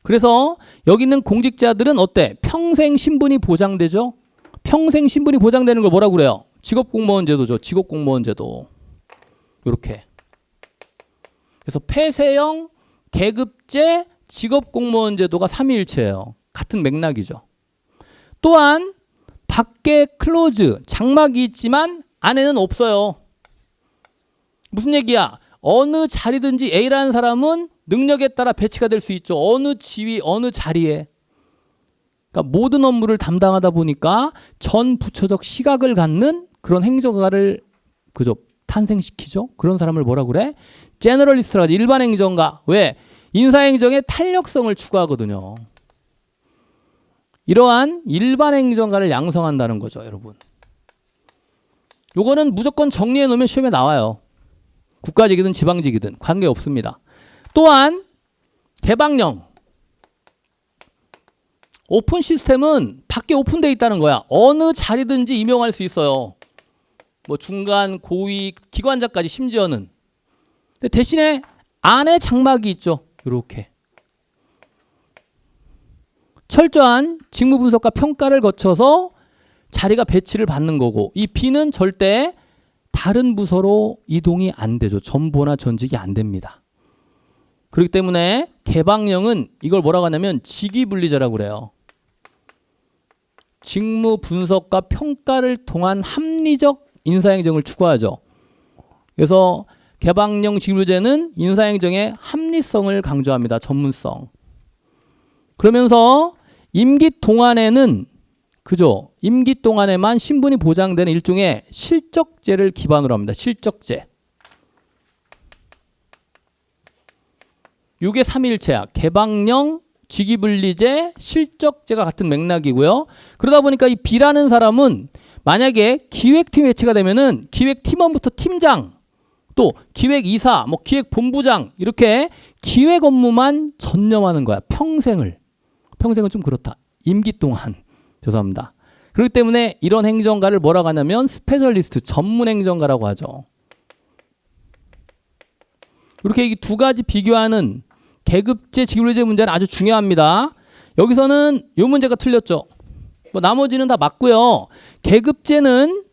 그래서 여기 있는 공직자들은 어때? 평생 신분이 보장되죠? 평생 신분이 보장되는 걸 뭐라고 그래요? 직업공무원 제도죠. 직업공무원 제도. 이렇게. 그래서 폐쇄형, 계급제, 직업공무원 제도가 삼위일체예요. 같은 맥락이죠. 또한 밖에 클로즈, 장막이 있지만 안에는 없어요. 무슨 얘기야? 어느 자리든지 A라는 사람은 능력에 따라 배치가 될 수 있죠. 어느 지위, 어느 자리에. 그러니까 모든 업무를 담당하다 보니까 전 부처적 시각을 갖는 그런 행정가를 그저 탄생시키죠. 그런 사람을 뭐라 그래? 제너럴리스트라 하지. 일반 행정가. 왜? 인사행정의 탄력성을 추구하거든요. 이러한 일반 행정가를 양성한다는 거죠, 여러분. 요거는 무조건 정리해 놓으면 시험에 나와요. 국가직이든 지방직이든 관계없습니다. 또한 개방형. 오픈 시스템은 밖에 오픈되어 있다는 거야. 어느 자리든지 임용할 수 있어요. 뭐 중간, 고위, 기관자까지 심지어는. 근데 대신에 안에 장막이 있죠. 이렇게. 철저한 직무 분석과 평가를 거쳐서 자리가 배치를 받는 거고 이 B는 절대 다른 부서로 이동이 안 되죠. 전보나 전직이 안 됩니다. 그렇기 때문에 개방형은 이걸 뭐라고 하냐면 직위분리제라고 그래요. 직무 분석과 평가를 통한 합리적 인사행정을 추구하죠. 그래서 개방형 직위분리제는 인사행정의 합리성을 강조합니다. 전문성. 그러면서 임기 동안에는 그죠? 임기 동안에만 신분이 보장되는 일종의 실적제를 기반으로 합니다. 실적제. 이게 삼위일체야. 개방형, 직위분리제, 실적제가 같은 맥락이고요. 그러다 보니까 이 B라는 사람은 만약에 기획팀 배치가 되면은 기획팀원부터 팀장, 또 기획이사, 뭐 기획본부장 이렇게 기획 업무만 전념하는 거야. 평생을. 평생은 좀 그렇다. 임기 동안. 죄송합니다. 그렇기 때문에 이런 행정가를 뭐라고 하냐면 스페셜리스트, 전문 행정가라고 하죠. 이렇게 이 두 가지 비교하는 계급제, 직위분리제 문제는 아주 중요합니다. 여기서는 이 문제가 틀렸죠. 뭐 나머지는 다 맞고요. 계급제는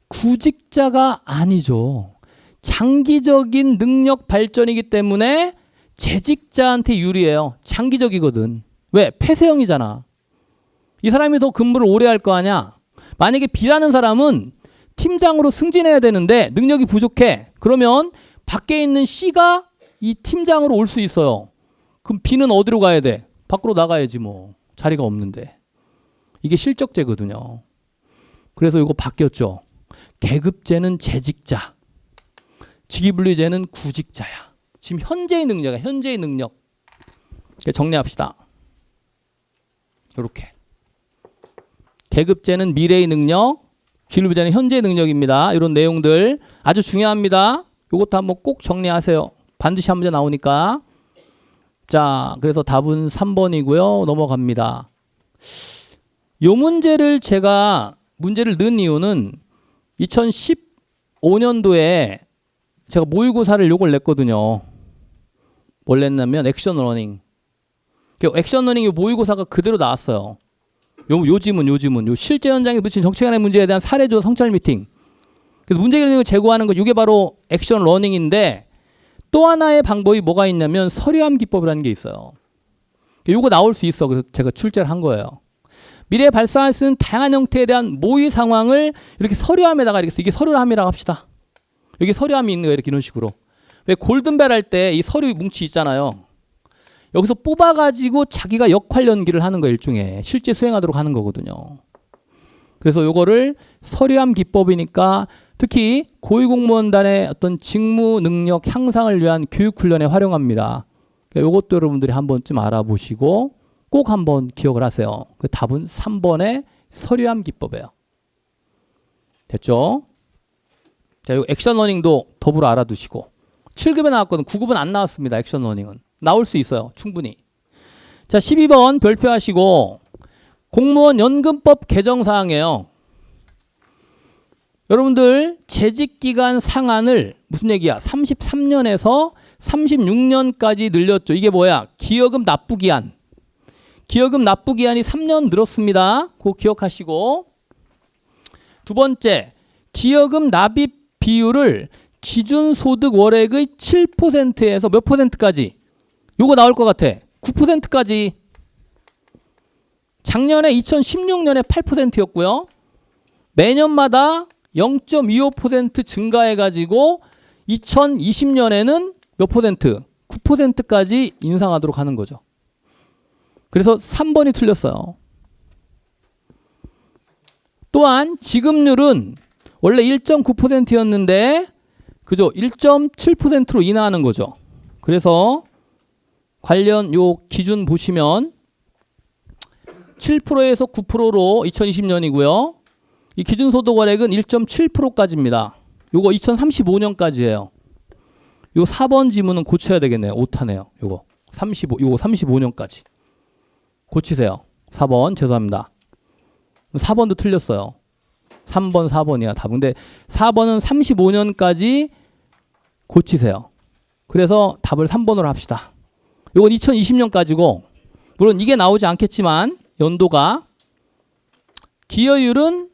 구직자가 아니죠. 장기적인 능력 발전이기 때문에 재직자한테 유리해요. 장기적이거든. 왜? 폐쇄형이잖아. 이 사람이 더 근무를 오래 할 거 아니야. 만약에 B라는 사람은 팀장으로 승진해야 되는데 능력이 부족해. 그러면 밖에 있는 C가 이 팀장으로 올 수 있어요. 그럼 B는 어디로 가야 돼? 밖으로 나가야지 뭐. 자리가 없는데. 이게 실적제거든요. 그래서 이거 바뀌었죠. 계급제는 재직자, 직위분리제는 구직자야. 지금 현재의 능력이야. 현재의 능력. 정리합시다. 이렇게. 계급제는 미래의 능력, 직위분리제는 현재의 능력입니다. 이런 내용들 아주 중요합니다. 이것도 한번 꼭 정리하세요. 반드시 한 문제 나오니까. 자, 그래서 답은 3번이고요. 넘어갑니다. 요 문제를 제가 문제를 넣은 이유는 2015년도에 제가 모의고사를 요걸 냈거든요. 뭘 냈냐면 액션 러닝. 액션 러닝 요 모의고사가 그대로 나왔어요. 요 지문. 요 실제 현장에 붙인 정치관의 문제에 대한 사례조 성찰 미팅. 그래서 문제 결정을 제고하는 거 이게 바로 액션 러닝인데 또 하나의 방법이 뭐가 있냐면 서류함 기법이라는 게 있어요. 요거 나올 수 있어. 그래서 제가 출제를 한 거예요. 미래에 발생할 수 있는 다양한 형태에 대한 모의 상황을 이렇게 서류함에다가 이렇게 이게 서류함이라고 합시다. 여기 서류함이 있는 거예요. 이렇게 이런 식으로. 왜 골든벨 할 때 이 서류 뭉치 있잖아요. 여기서 뽑아가지고 자기가 역할 연기를 하는 거 일종의 실제 수행하도록 하는 거거든요. 그래서 요거를 서류함 기법이니까 특히 고위공무원단의 어떤 직무 능력 향상을 위한 교육 훈련에 활용합니다. 요것도 여러분들이 한 번쯤 알아보시고 꼭 한번 기억을 하세요. 그 답은 3번의 서류함 기법이에요. 됐죠? 자, 요 액션 러닝도 더불어 알아두시고 7급에 나왔거든. 9급은 안 나왔습니다. 액션 러닝은. 나올 수 있어요. 충분히. 자, 12번 별표하시고 공무원 연금법 개정 사항이에요. 여러분들 재직기간 상한을 무슨 얘기야? 33년에서 36년까지 늘렸죠. 이게 뭐야? 기여금 납부기한. 기여금 납부기한이 3년 늘었습니다. 그거 기억하시고. 두 번째, 기여금 납입 비율을 기준소득 월액의 7%에서 몇 %까지? 요거 나올 것 같아. 9%까지. 작년에 2016년에 8%였고요. 매년마다 0.25% 증가해가지고 2020년에는 몇 %? 9%까지 인상하도록 하는 거죠. 그래서 3번이 틀렸어요. 또한 지급률은 원래 1.9%였는데 그죠? 1.7%로 인하하는 거죠. 그래서 관련 요 기준 보시면 7%에서 9%로 2020년이고요. 이 기준소득월액은 1.7%까지입니다. 요거 2035년까지예요. 요 4번 지문은 고쳐야 되겠네요. 오타네요. 요거 35년까지. 고치세요. 4번 죄송합니다. 4번도 틀렸어요. 3번 4번이야 답. 근데 4번은 35년까지 고치세요. 그래서 답을 3번으로 합시다. 요건 2020년까지고 물론 이게 나오지 않겠지만 연도가 기여율은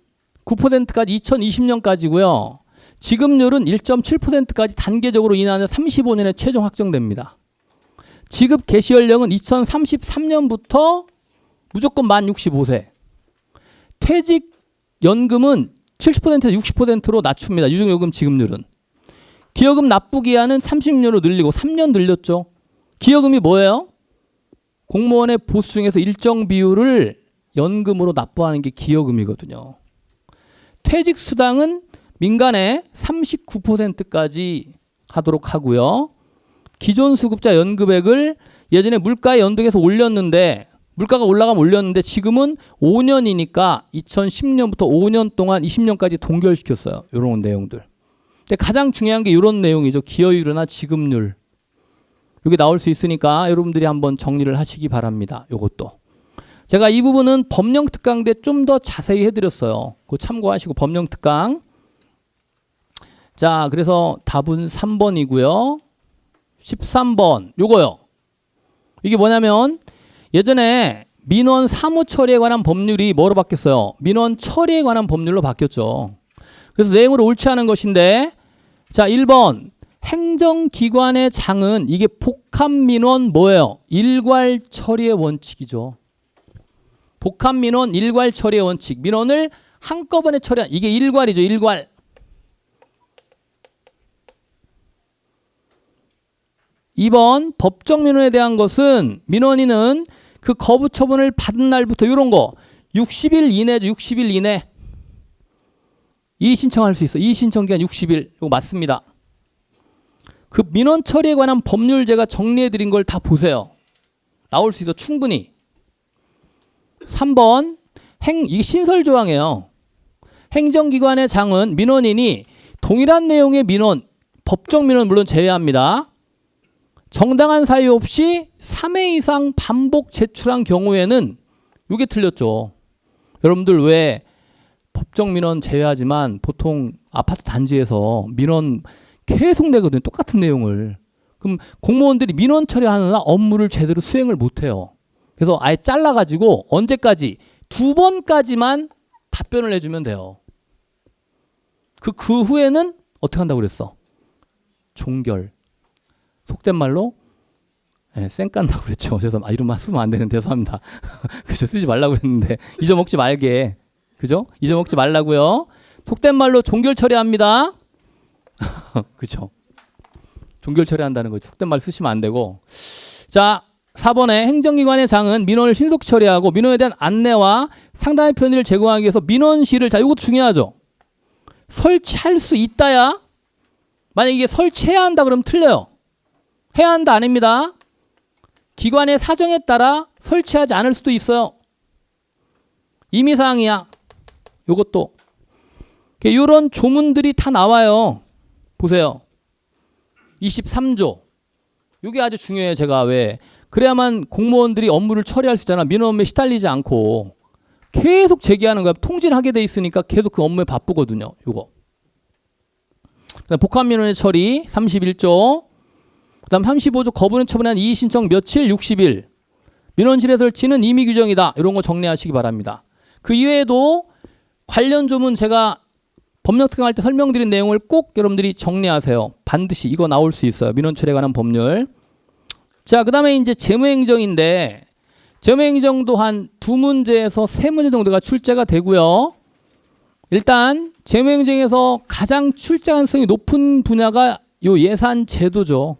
9%까지 2020년까지고요. 지급률은 1.7%까지 단계적으로 인하는 35년에 최종 확정됩니다. 지급 개시 연령은 2033년부터 무조건 만 65세. 퇴직 연금은 70%에서 60%로 낮춥니다. 유증요금 지급률은. 기여금 납부 기한은 30년으로 늘리고 3년 늘렸죠. 기여금이 뭐예요? 공무원의 보수 중에서 일정 비율을 연금으로 납부하는 게 기여금이거든요. 퇴직 수당은 민간에 39%까지 하도록 하고요. 기존 수급자 연금액을 예전에 물가에 연동해서 올렸는데 물가가 올라가면 올렸는데 지금은 5년이니까 2010년부터 5년 동안 20년까지 동결시켰어요. 이런 내용들. 근데 가장 중요한 게 이런 내용이죠. 기여율이나 지급률. 여기 나올 수 있으니까 여러분들이 한번 정리를 하시기 바랍니다. 이것도. 제가 이 부분은 법령특강 때 좀 더 자세히 해드렸어요. 그거 참고하시고 법령특강. 자, 그래서 답은 3번이고요. 13번 요거요. 이게 뭐냐면 예전에 민원 사무 처리에 관한 법률이 뭐로 바뀌었어요? 민원 처리에 관한 법률로 바뀌었죠. 그래서 내용으로 옳지 않은 것인데 자 1번 행정기관의 장은 이게 복합민원 뭐예요? 일괄 처리의 원칙이죠. 복합민원 일괄 처리의 원칙. 민원을 한꺼번에 처리한 이게 일괄이죠. 일괄. 이번 법정 민원에 대한 것은 민원인은 그 거부 처분을 받은 날부터 이런 거 60일 이내죠. 60일 이내. 이의 신청할 수 있어. 이의 신청 기간 60일. 이거 맞습니다. 그 민원 처리에 관한 법률 제가 정리해 드린 걸 다 보세요. 나올 수 있어. 충분히. 3번 이게 신설 조항이에요. 행정기관의 장은 민원인이 동일한 내용의 민원, 법정 민원 물론 제외합니다. 정당한 사유 없이 3회 이상 반복 제출한 경우에는 이게 틀렸죠. 여러분들 왜 법정 민원 제외하지만 보통 아파트 단지에서 민원 계속 내거든요. 똑같은 내용을. 그럼 공무원들이 민원 처리하느라 업무를 제대로 수행을 못해요. 그래서 아예 잘라가지고 언제까지 2번까지만 답변을 해주면 돼요. 그 후에는 어떻게 한다고 그랬어? 종결. 속된 말로 쌩 깐다고 그랬죠. 죄송합니다. 이런 말 쓰면 안 되는데 죄송합니다. 그죠? 쓰지 말라고 그랬는데 잊어먹지 말게. 그죠? 잊어먹지 말라고요. 속된 말로 종결 처리합니다. 그죠? 종결 처리한다는 거죠. 속된 말 쓰시면 안 되고. 자, 4번에 행정기관의 장은 민원을 신속 처리하고 민원에 대한 안내와 상담의 편의를 제공하기 위해서 민원실을 자, 이것도 중요하죠. 설치할 수 있다야. 만약 이게 설치해야 한다 그러면 틀려요. 해야 한다 아닙니다. 기관의 사정에 따라 설치하지 않을 수도 있어요. 임의사항이야. 요것도. 이런 조문들이 다 나와요. 보세요. 23조. 이게 아주 중요해요. 제가 왜. 그래야만 공무원들이 업무를 처리할 수 있잖아. 민원 업무에 시달리지 않고. 계속 제기하는 거야. 통지를 하게 돼 있으니까 계속 그 업무에 바쁘거든요. 요거. 그다음 복합민원의 처리 31조. 그다음 35조 거부는 처분한 이의 신청 며칠 60일. 민원실의 설치는 임의 규정이다. 이런 거 정리하시기 바랍니다. 그 이외에도 관련 조문 제가 법령 특강할 때 설명드린 내용을 꼭 여러분들이 정리하세요. 반드시 이거 나올 수 있어요. 민원 처리에 관한 법률. 자, 그다음에 이제 재무행정인데 재무행정도 한 2문제에서 3문제 정도가 출제가 되고요. 일단 재무행정에서 가장 출제 가능성이 높은 분야가 요 예산 제도죠.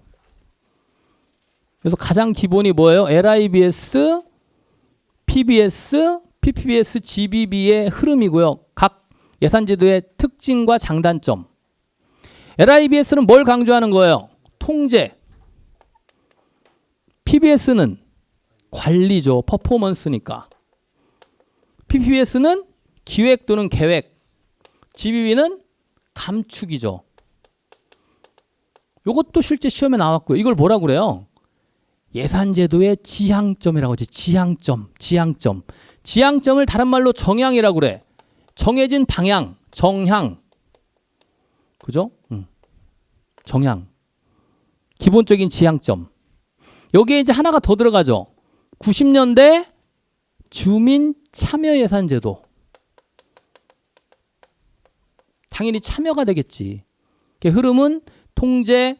그래서 가장 기본이 뭐예요? LIBS, PBS, PPBS, GBB의 흐름이고요. 각 예산제도의 특징과 장단점. LIBS는 뭘 강조하는 거예요? 통제. PBS는 관리죠. 퍼포먼스니까. PPBS는 기획 또는 계획. GBB는 감축이죠. 이것도 실제 시험에 나왔고요. 이걸 뭐라고 그래요? 예산제도의 지향점이라고 하지. 지향점. 지향점을 다른 말로 정향이라고 그래. 정해진 방향, 정향. 그죠? 정향. 기본적인 지향점. 여기에 이제 하나가 더 들어가죠. 90년대 주민 참여 예산제도. 당연히 참여가 되겠지. 그 흐름은 통제,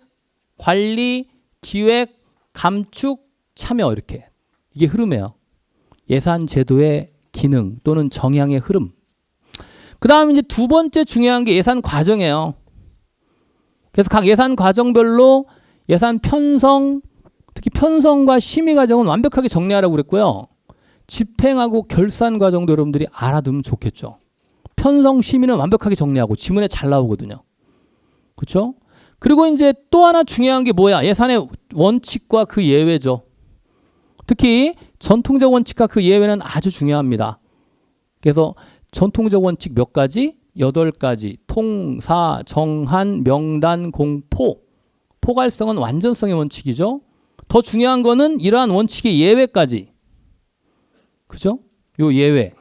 관리, 기획, 감축, 참여 이렇게. 이게 흐름이에요. 예산제도의 기능 또는 정향의 흐름. 그 다음 이제 두 번째 중요한 게 예산 과정이에요. 그래서 각 예산 과정별로 예산 편성, 특히 편성과 심의 과정은 완벽하게 정리하라고 그랬고요. 집행하고 결산 과정도 여러분들이 알아두면 좋겠죠. 편성, 심의는 완벽하게 정리하고 지문에 잘 나오거든요. 그렇죠? 그리고 이제 또 하나 중요한 게 뭐야? 예산의 원칙과 그 예외죠. 특히 전통적 원칙과 그 예외는 아주 중요합니다. 그래서 전통적 원칙 몇 가지? 8가지. 통, 사, 정한, 명단, 공포. 포괄성은 완전성의 원칙이죠. 더 중요한 거는 이러한 원칙의 예외까지. 그죠? 요 예외.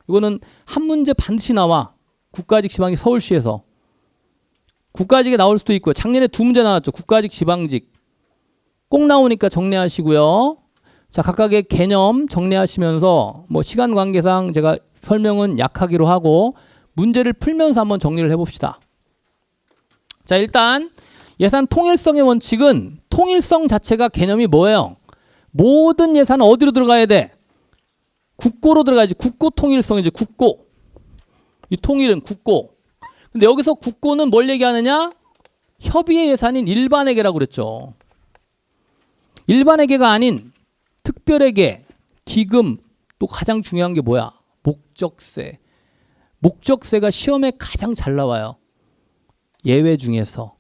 이거는 한 문제 반드시 나와. 국가직 지방직 서울시에서. 국가직에 나올 수도 있고요. 작년에 2문제 나왔죠. 국가직 지방직. 꼭 나오니까 정리하시고요. 자, 각각의 개념 정리하시면서 뭐 시간 관계상 제가 설명은 약하기로 하고 문제를 풀면서 한번 정리를 해봅시다. 자, 일단 예산 통일성의 원칙은 통일성 자체가 개념이 뭐예요? 모든 예산은 어디로 들어가야 돼? 국고로 들어가야지. 국고 통일성이지. 국고. 이 통일은 국고. 근데 여기서 국고는 뭘 얘기하느냐? 협의의 예산인 일반회계라고 그랬죠. 일반회계가 아닌 특별회계, 기금, 또 가장 중요한 게 뭐야? 목적세. 목적세가 시험에 가장 잘 나와요. 예외 중에서.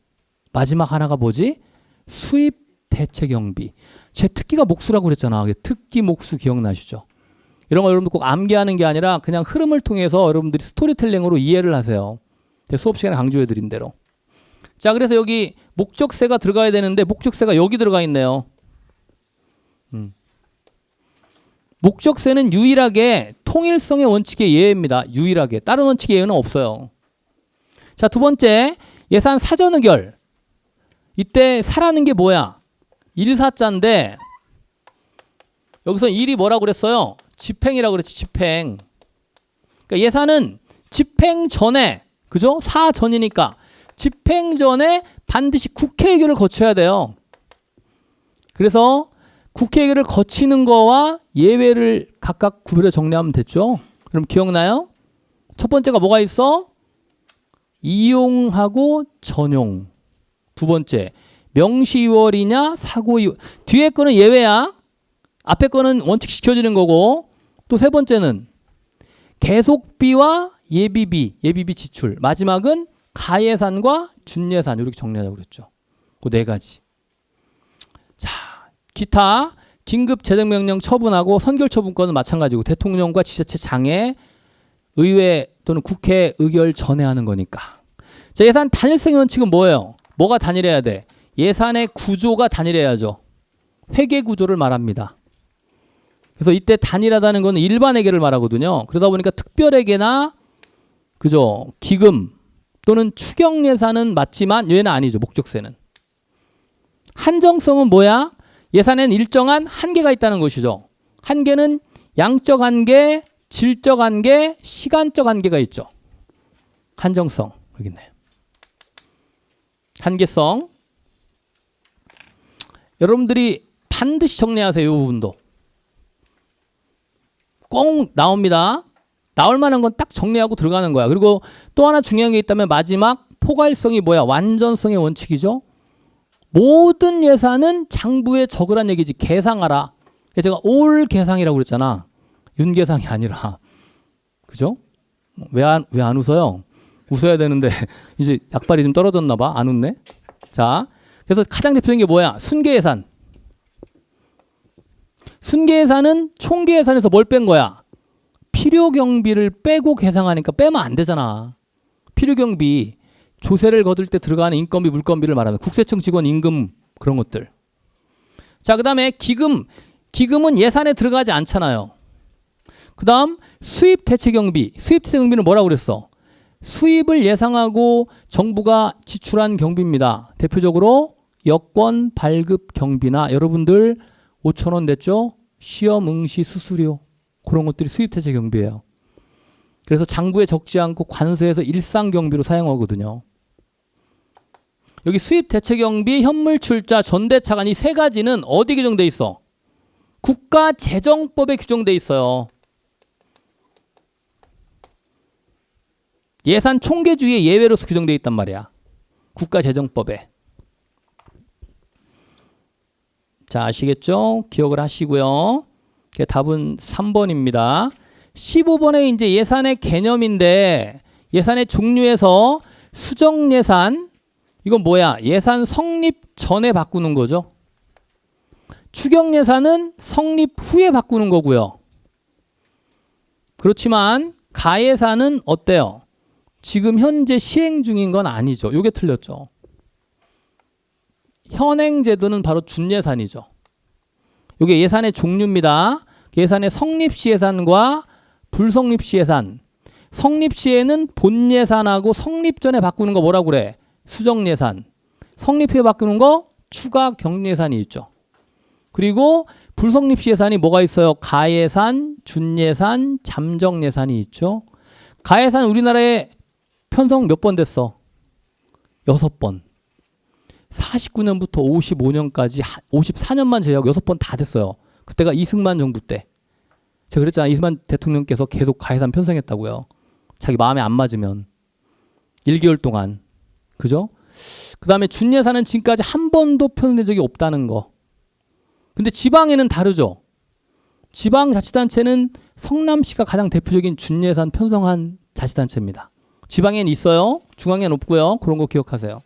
마지막 하나가 뭐지? 수입 대체 경비. 제 특기가 목수라고 그랬잖아. 특기 목수 기억나시죠? 이런 거 여러분들 꼭 암기하는 게 아니라 그냥 흐름을 통해서 여러분들이 스토리텔링으로 이해를 하세요. 수업 시간에 강조해 드린 대로. 자, 그래서 여기 목적세가 들어가야 되는데 목적세가 여기 들어가 있네요. 목적세는 유일하게 통일성의 원칙의 예외입니다. 유일하게. 다른 원칙의 예외는 없어요. 자, 두 번째, 예산 사전 의결. 이때 사라는 게 뭐야? 일사자인데 여기서 일이 뭐라고 그랬어요? 집행이라고 그랬지. 집행. 그러니까 예산은 집행 전에, 그죠? 사전이니까 집행 전에 반드시 국회 의결을 거쳐야 돼요. 그래서 국회 의결을 거치는 거와 예외를 각각 구별해 정리하면 됐죠. 그럼 기억나요? 첫 번째가 뭐가 있어? 이용하고 전용. 두 번째, 명시이월이냐 사고이월. 뒤에 거는 예외야. 앞에 거는 원칙 지켜지는 거고. 또 세 번째는 계속비와 예비비, 예비비 지출. 마지막은 가예산과 준예산. 이렇게 정리하자고 그랬죠. 그 네 가지. 자, 기타 긴급 재정명령 처분하고 선결 처분권은 마찬가지고 대통령과 지자체 장애, 의회 또는 국회 의결 전에 하는 거니까. 자, 예산 단일성의 원칙은 뭐예요? 뭐가 단일해야 돼? 예산의 구조가 단일해야죠. 회계 구조를 말합니다. 그래서 이때 단일하다는 거는 일반 회계를 말하거든요. 그러다 보니까 특별 회계나 그죠? 기금 또는 추경 예산은 맞지만 얘는 아니죠. 목적세는. 한정성은 뭐야? 예산엔 일정한 한계가 있다는 것이죠. 한계는 양적 한계, 질적 한계, 시간적 한계가 있죠. 한정성 여기 있네요. 한계성. 여러분들이 반드시 정리하세요. 이 부분도. 꼭 나옵니다. 나올 만한 건 딱 정리하고 들어가는 거야. 그리고 또 하나 중요한 게 있다면 마지막 포괄성이 뭐야? 완전성의 원칙이죠. 모든 예산은 장부에 적으란 얘기지. 계상하라. 제가 올 계상이라고 그랬잖아. 윤계상이 아니라. 그죠? 왜 안 웃어요? 웃어야 되는데 이제 약발이 좀 떨어졌나 봐. 안 웃네. 자, 그래서 가장 대표적인 게 뭐야? 순계예산. 순계예산은 총계예산에서 뭘 뺀 거야? 필요경비를 빼고 계상하니까 빼면 안 되잖아. 필요경비, 조세를 거둘 때 들어가는 인건비, 물건비를 말하는 국세청 직원 임금 그런 것들. 자, 그 다음에 기금. 기금은 예산에 들어가지 않잖아요. 그 다음 수입 대체경비. 수입 대체경비는 뭐라고 그랬어? 수입을 예상하고 정부가 지출한 경비입니다. 대표적으로 여권 발급 경비나 여러분들 5,000원 냈죠? 시험 응시 수수료. 그런 것들이 수입 대체 경비예요. 그래서 장부에 적지 않고 관세에서 일상 경비로 사용하거든요. 여기 수입 대체 경비, 현물 출자, 전대 차관 이 세 가지는 어디 규정돼 있어? 국가재정법에 규정돼 있어요. 예산 총계주의 예외로서 규정돼 있단 말이야. 국가재정법에. 자, 아시겠죠? 기억을 하시고요. 답은 3번입니다. 15번에 이제 예산의 개념인데 예산의 종류에서 수정예산 이건 뭐야? 예산 성립 전에 바꾸는 거죠. 추경예산은 성립 후에 바꾸는 거고요. 그렇지만 가예산은 어때요? 지금 현재 시행 중인 건 아니죠. 이게 틀렸죠. 현행제도는 바로 준예산이죠. 이게 예산의 종류입니다. 예산의 성립시 예산과 불성립시 예산. 성립시에는 본예산하고 성립 전에 바꾸는 거 뭐라고 그래? 수정예산. 성립 후에 바꾸는 거 추가 격리예산이 있죠. 그리고 불성립시 예산이 뭐가 있어요? 가예산, 준예산, 잠정예산이 있죠. 가예산 우리나라에 편성 몇 번 됐어? 6번. 49년부터 55년까지 54년만 제외하고 6번 다 됐어요. 그때가 이승만 정부 때. 제가 그랬잖아요. 이승만 대통령께서 계속 가예산 편성했다고요. 자기 마음에 안 맞으면 1개월 동안. 그죠? 그 다음에 준예산은 지금까지 한 번도 편성된 적이 없다는 거. 근데 지방에는 다르죠. 지방자치단체는 성남시가 가장 대표적인 준예산 편성한 자치단체입니다. 지방엔 있어요. 중앙엔 없고요. 그런 거 기억하세요.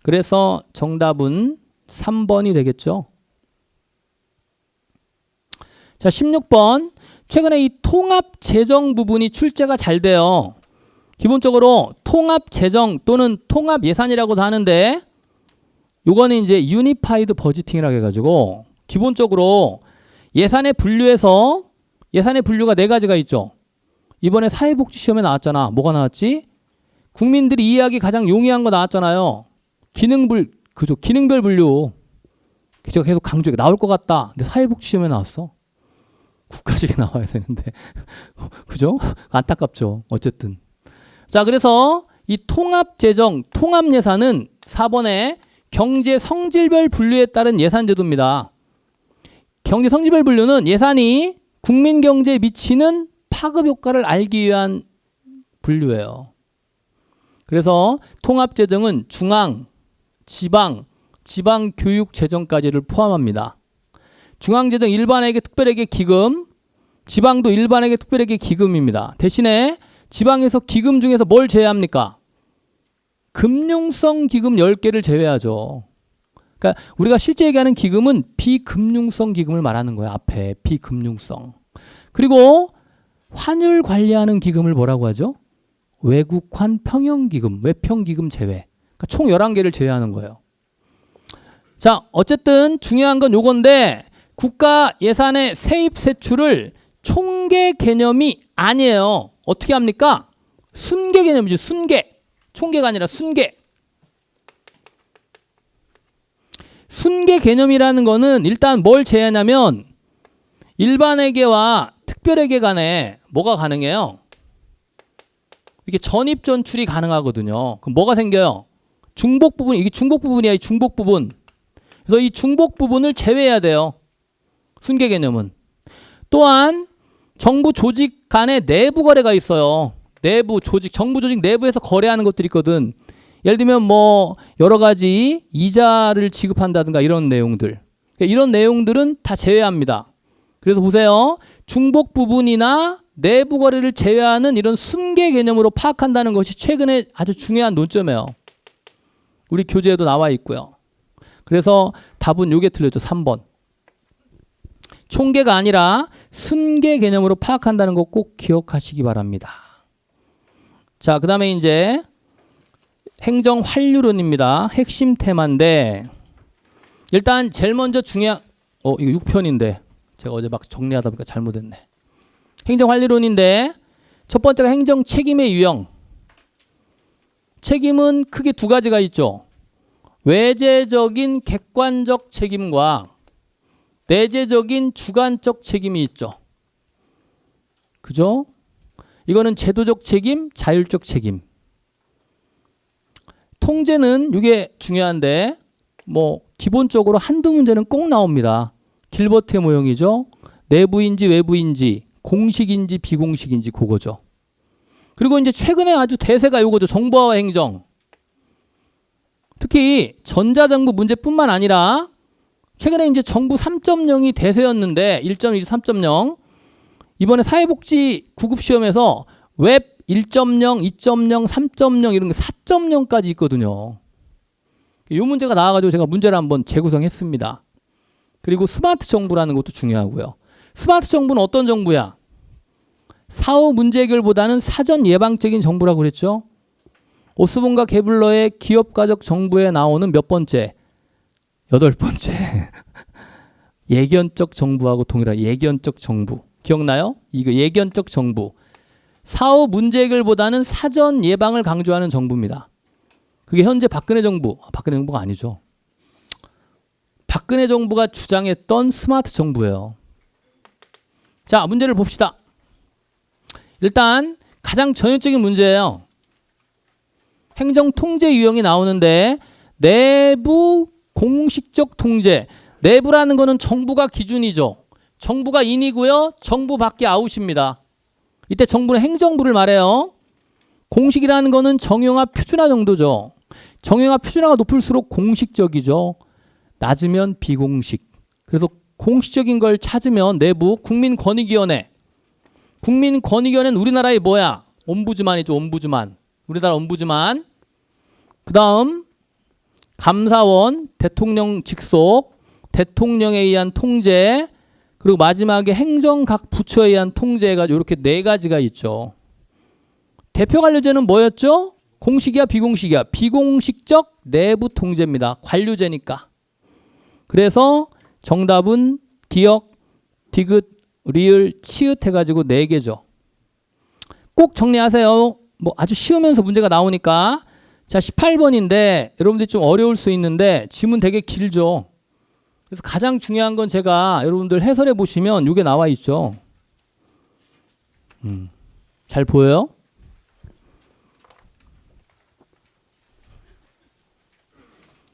그래서 정답은 3번이 되겠죠. 자, 16번. 최근에 이 통합재정 부분이 출제가 잘 돼요. 기본적으로 통합재정 또는 통합예산이라고도 하는데 요거는 이제 유니파이드 버지팅이라고 해가지고 기본적으로 예산의 분류에서 예산의 분류가 4가지가 있죠. 이번에 사회복지 시험에 나왔잖아. 뭐가 나왔지? 국민들이 이해하기 가장 용이한 거 나왔잖아요. 그죠? 기능별 분류. 제가 계속 강조해 나올 것 같다. 근데 사회복지 시험에 나왔어. 국가직에 나와야 되는데. 그죠? 안타깝죠. 어쨌든. 자, 그래서 이 통합재정, 통합예산은 4번에 경제 성질별 분류에 따른 예산제도입니다. 경제 성질별 분류는 예산이 국민 경제에 미치는 파급 효과를 알기 위한 분류예요. 그래서 통합재정은 중앙, 지방, 지방교육재정까지를 포함합니다. 중앙재정 일반에게 특별에게 기금, 지방도 일반에게 특별에게 기금입니다. 대신에 지방에서 기금 중에서 뭘 제외합니까? 금융성 기금 10개를 제외하죠. 그러니까 우리가 실제 얘기하는 기금은 비금융성 기금을 말하는 거예요. 앞에 비금융성. 그리고 환율 관리하는 기금을 뭐라고 하죠? 외국환 평형기금, 외평기금 제외. 그러니까 총 11개를 제외하는 거예요. 자, 어쨌든 중요한 건 요건데 국가 예산의 세입 세출을 총계 개념이 아니에요. 어떻게 합니까? 순계 개념이죠. 순계. 총계가 아니라 순계. 순계 개념이라는 거는 일단 뭘 제외하냐면 일반회계와 특별회계 간에 뭐가 가능해요? 이렇게 전입 전출이 가능하거든요. 그럼 뭐가 생겨요? 중복 부분, 이게 중복 부분이야. 이 중복 부분. 그래서 이 중복 부분을 제외해야 돼요. 순계 개념은. 또한 정부 조직 간의 내부 거래가 있어요. 내부 조직, 정부 조직 내부에서 거래하는 것들이 있거든. 예를 들면 뭐 여러 가지 이자를 지급한다든가 이런 내용들. 이런 내용들은 다 제외합니다. 그래서 보세요. 중복 부분이나 내부 거래를 제외하는 이런 순계 개념으로 파악한다는 것이 최근에 아주 중요한 논점이에요. 우리 교재에도 나와 있고요. 그래서 답은 요게 틀렸죠. 3번. 총계가 아니라 순계 개념으로 파악한다는 거 꼭 기억하시기 바랍니다. 자, 그 다음에 이제 행정 환류론입니다. 핵심 테마인데 일단 제일 먼저 중요한 이거 6편인데 제가 어제 막 정리하다 보니까 잘못했네. 행정 환류론인데 첫 번째가 행정 책임의 유형. 책임은 크게 2가지가 있죠. 외재적인 객관적 책임과 내재적인 주관적 책임이 있죠. 그죠? 이거는 제도적 책임, 자율적 책임. 통제는 이게 중요한데 뭐 기본적으로 한두 문제는 꼭 나옵니다. 길버트의 모형이죠. 내부인지 외부인지 공식인지 비공식인지 그거죠. 그리고 이제 최근에 아주 대세가 이거죠. 정보화 행정. 특히 전자정부 문제뿐만 아니라 최근에 이제 정부 3.0이 대세였는데 1.2, 3.0 이번에 사회복지 구급시험에서 웹 1.0, 2.0, 3.0 이런 게 4.0까지 있거든요. 이 문제가 나와가지고 제가 문제를 한번 재구성했습니다. 그리고 스마트 정부라는 것도 중요하고요. 스마트 정부는 어떤 정부야? 사후 문제 해결보다는 사전 예방적인 정부라고 그랬죠. 오스본과 게블러의 기업가적 정부에 나오는 몇 번째? 8번째. 예견적 정부하고 동일한 예견적 정부. 기억나요? 이거 예견적 정부. 사후 문제 해결보다는 사전 예방을 강조하는 정부입니다. 그게 현재 박근혜 정부. 박근혜 정부가 아니죠. 박근혜 정부가 주장했던 스마트 정부예요. 자, 문제를 봅시다. 일단 가장 전형적인 문제예요. 행정 통제 유형이 나오는데 내부 공식적 통제. 내부라는 거는 정부가 기준이죠. 정부가 인이고요. 정부 밖에 아웃입니다. 이때 정부는 행정부를 말해요. 공식이라는 거는 정형화 표준화 정도죠. 정형화 표준화가 높을수록 공식적이죠. 낮으면 비공식. 그래서 공식적인 걸 찾으면 내부 국민권익위원회. 국민권익위원회는 우리나라의 뭐야? 옴부즈만이죠. 옴부즈만. 우리나라 옴부즈만. 그 다음 감사원, 대통령 직속, 대통령에 의한 통제, 그리고 마지막에 행정 각 부처에 의한 통제가 이렇게 네 가지가 있죠. 대표 관료제는 뭐였죠? 공식이야 비공식이야? 비공식적 내부 통제입니다. 관료제니까. 그래서 정답은 기역, 디귿, 리을, 치읓 해가지고 4개죠. 꼭 정리하세요. 뭐 아주 쉬우면서 문제가 나오니까. 자, 18번인데 여러분들이 좀 어려울 수 있는데 지문 되게 길죠. 그래서 가장 중요한 건 제가 여러분들 해설해 보시면 이게 나와 있죠. 잘 보여요?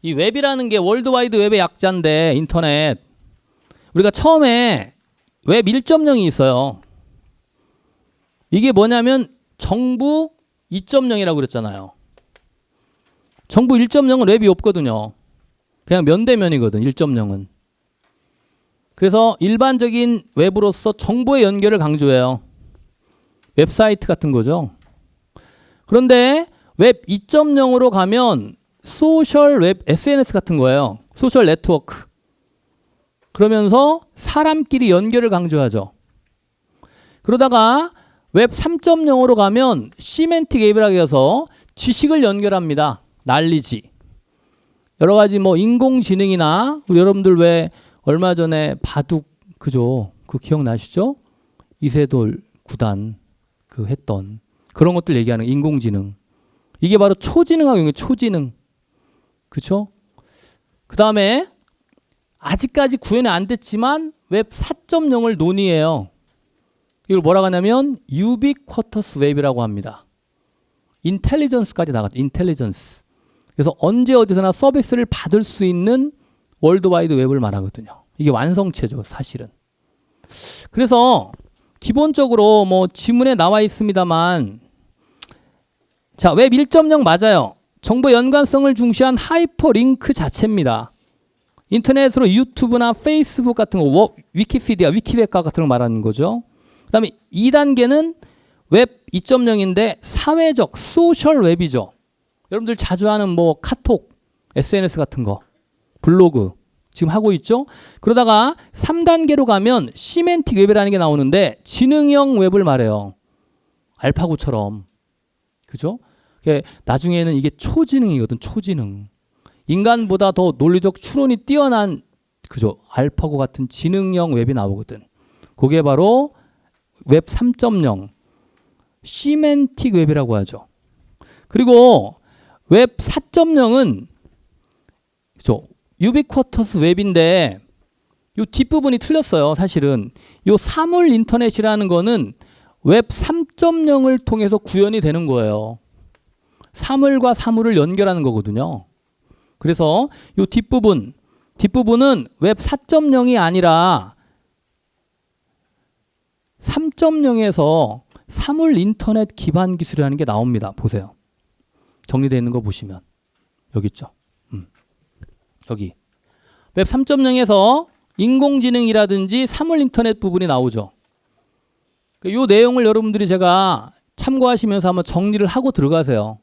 이 웹이라는 게 월드와이드 웹의 약자인데 인터넷. 우리가 처음에 웹 1.0이 있어요. 이게 뭐냐면 정부 2.0이라고 그랬잖아요. 정부 1.0은 웹이 없거든요. 그냥 면대면이거든. 1.0은. 그래서 일반적인 웹으로서 정보의 연결을 강조해요. 웹사이트 같은 거죠. 그런데 웹 2.0으로 가면 소셜 웹 SNS 같은 거예요. 소셜 네트워크. 그러면서 사람끼리 연결을 강조하죠. 그러다가 웹 3.0으로 가면 시멘틱 웹이라고 해서 지식을 연결합니다. 난리지. 여러 가지 뭐 인공지능이나 우리 여러분들 왜 얼마 전에 바둑 그죠? 그 기억나시죠? 이세돌 구단 그 했던 그런 것들 얘기하는 인공지능. 이게 바로 초지능하고 초지능. 그렇죠? 그 다음에 아직까지 구현이 안 됐지만 웹 4.0을 논의해요. 이걸 뭐라고 하냐면 유비쿼터스 웹이라고 합니다. 인텔리전스까지 나갔죠. 인텔리전스. 그래서 언제 어디서나 서비스를 받을 수 있는 월드와이드 웹을 말하거든요. 이게 완성체죠, 사실은. 그래서 기본적으로 뭐 지문에 나와 있습니다만 자, 웹 1.0 맞아요. 정보 연관성을 중시한 하이퍼링크 자체입니다. 인터넷으로 유튜브나 페이스북 같은 거, 위키피디아, 위키백과 같은 걸 말하는 거죠. 그 다음에 2단계는 웹 2.0인데 사회적, 소셜 웹이죠. 여러분들 자주 하는 뭐 카톡, SNS 같은 거, 블로그 지금 하고 있죠. 그러다가 3단계로 가면 시멘틱 웹이라는 게 나오는데 지능형 웹을 말해요. 알파고처럼. 그죠? 나중에는 이게 초지능이거든. 초지능. 인간보다 더 논리적 추론이 뛰어난 그죠? 알파고 같은 지능형 웹이 나오거든. 그게 바로 웹 3.0 시멘틱 웹이라고 하죠. 그리고 웹 4.0은 그죠? 유비쿼터스 웹인데 요 뒷부분이 틀렸어요. 사실은 요 사물 인터넷이라는 거는 웹 3.0을 통해서 구현이 되는 거예요. 사물과 사물을 연결하는 거거든요. 그래서 이 뒷부분은 웹 4.0이 아니라 3.0에서 사물 인터넷 기반 기술이라는 게 나옵니다. 보세요. 정리되어 있는 거 보시면 여기 있죠. 여기 웹 3.0에서 인공지능이라든지 사물 인터넷 부분이 나오죠. 이 내용을 여러분들이 제가 참고하시면서 한번 정리를 하고 들어가세요.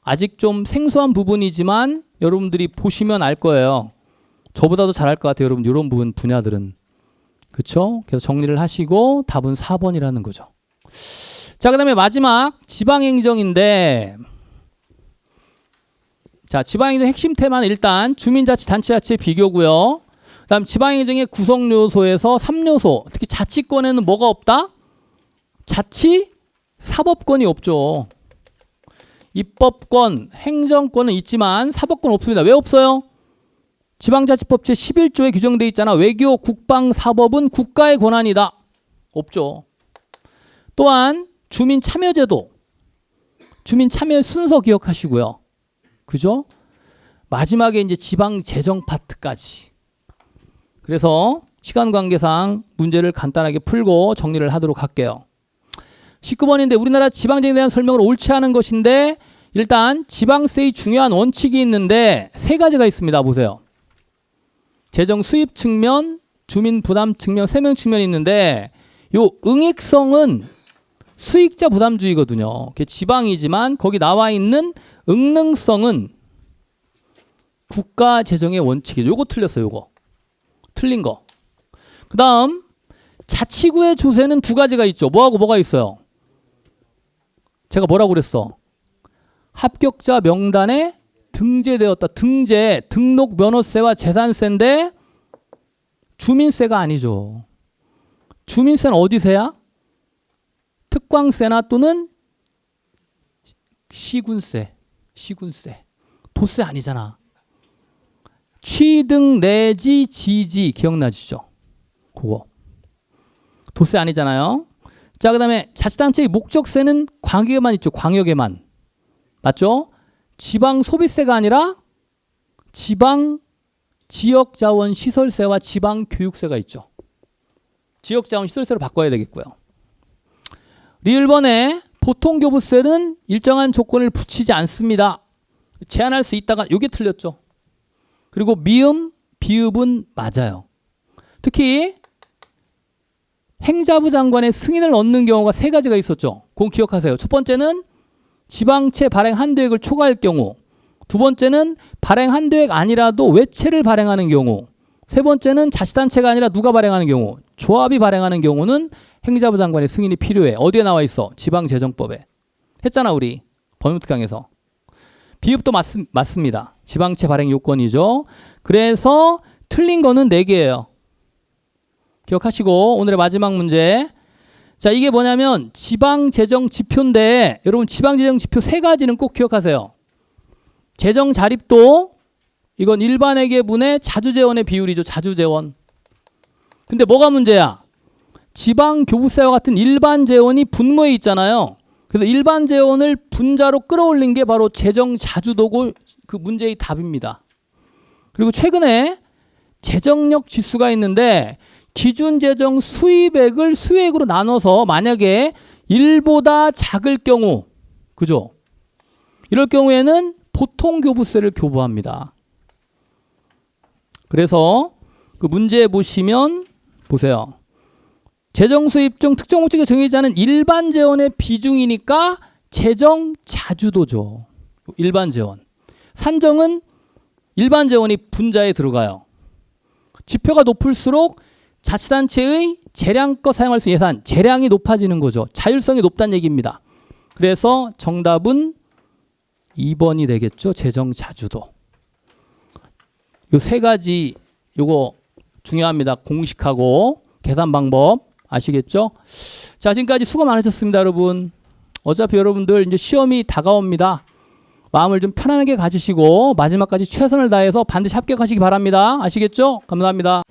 아직 좀 생소한 부분이지만 여러분들이 보시면 알 거예요. 저보다도 잘할 것 같아요. 여러분 이런 부분 분야들은. 그렇죠? 그래서 정리를 하시고 답은 4번이라는 거죠. 자, 그 다음에 마지막 지방행정인데 자, 지방행정 핵심 테마는 일단 주민자치단체자치의 비교고요. 그 다음 지방행정의 구성요소에서 3요소 특히 자치권에는 뭐가 없다? 자치? 사법권이 없죠. 입법권, 행정권은 있지만 사법권 없습니다. 왜 없어요? 지방자치법 제11조에 규정되어 있잖아. 외교, 국방, 사법은 국가의 권한이다. 없죠. 또한 주민참여제도, 주민참여 순서 기억하시고요. 그죠? 마지막에 이제 지방재정 파트까지. 그래서 시간 관계상 문제를 간단하게 풀고 정리를 하도록 할게요. 19번인데 우리나라 지방재정에 대한 설명을 옳지 않은 것인데 일단 지방세의 중요한 원칙이 있는데 세 가지가 있습니다. 보세요. 재정 수입 측면, 주민 부담 측면, 세명 측면이 있는데 요 응익성은 수익자 부담주의거든요. 그게 지방이지만 거기 나와 있는 응능성은 국가 재정의 원칙이죠. 요거 틀렸어요. 요거. 틀린 거. 그 다음 자치구의 조세는 두 가지가 있죠. 뭐하고 뭐가 있어요? 제가 뭐라고 그랬어? 합격자 명단에 등재되었다. 등재, 등록 면허세와 재산세인데 주민세가 아니죠. 주민세는 어디세야? 특광세나 또는 시군세. 시군세. 도세 아니잖아. 취등 내지 지지 기억나시죠? 그거. 도세 아니잖아요. 자, 그 다음에 자치단체의 목적세는 광역에만 있죠. 광역에만. 맞죠? 지방 소비세가 아니라 지방 지역자원 시설세와 지방 교육세가 있죠. 지역자원 시설세로 바꿔야 되겠고요. 리을번에 보통교부세는 일정한 조건을 붙이지 않습니다. 제한할 수 있다가 이게 틀렸죠. 그리고 미음, 비읍은 맞아요. 특히 행자부 장관의 승인을 얻는 경우가 세 가지가 있었죠. 그건 기억하세요. 첫 번째는 지방채 발행 한도액을 초과할 경우, 두 번째는 발행 한도액 아니라도 외채를 발행하는 경우, 세 번째는 자치단체가 아니라 누가 발행하는 경우, 조합이 발행하는 경우는 행자부 장관의 승인이 필요해. 어디에 나와 있어? 지방재정법에. 했잖아 우리 법률특강에서. 비읍도 맞습니다. 지방채 발행 요건이죠. 그래서 틀린 거는 4개예요. 기억하시고 오늘의 마지막 문제. 자, 이게 뭐냐면 지방재정지표인데 여러분 지방재정지표 세 가지는 꼭 기억하세요. 재정자립도 이건 일반회계분의 자주재원의 비율이죠. 자주재원. 근데 뭐가 문제야? 지방교부세와 같은 일반재원이 분모에 있잖아요. 그래서 일반재원을 분자로 끌어올린 게 바로 재정자주도고 그 문제의 답입니다. 그리고 최근에 재정력 지수가 있는데 기준재정 수입액을 수액으로 나눠서 만약에 1보다 작을 경우, 그죠? 이럴 경우에는 보통교부세를 교부합니다. 그래서 그 문제 보시면 보세요. 재정수입 중 특정 목적에 정해지지 않은 일반재원의 비중이니까 재정자주도죠. 일반재원. 산정은 일반재원이 분자에 들어가요. 지표가 높을수록 자치단체의 재량껏 사용할 수 있는 예산, 재량이 높아지는 거죠. 자율성이 높다는 얘기입니다. 그래서 정답은 2번이 되겠죠. 재정자주도. 요 세 가지 요거 중요합니다. 공식하고 계산 방법 아시겠죠? 자, 지금까지 수고 많으셨습니다, 여러분. 어차피 여러분들 이제 시험이 다가옵니다. 마음을 좀 편안하게 가지시고 마지막까지 최선을 다해서 반드시 합격하시기 바랍니다. 아시겠죠? 감사합니다.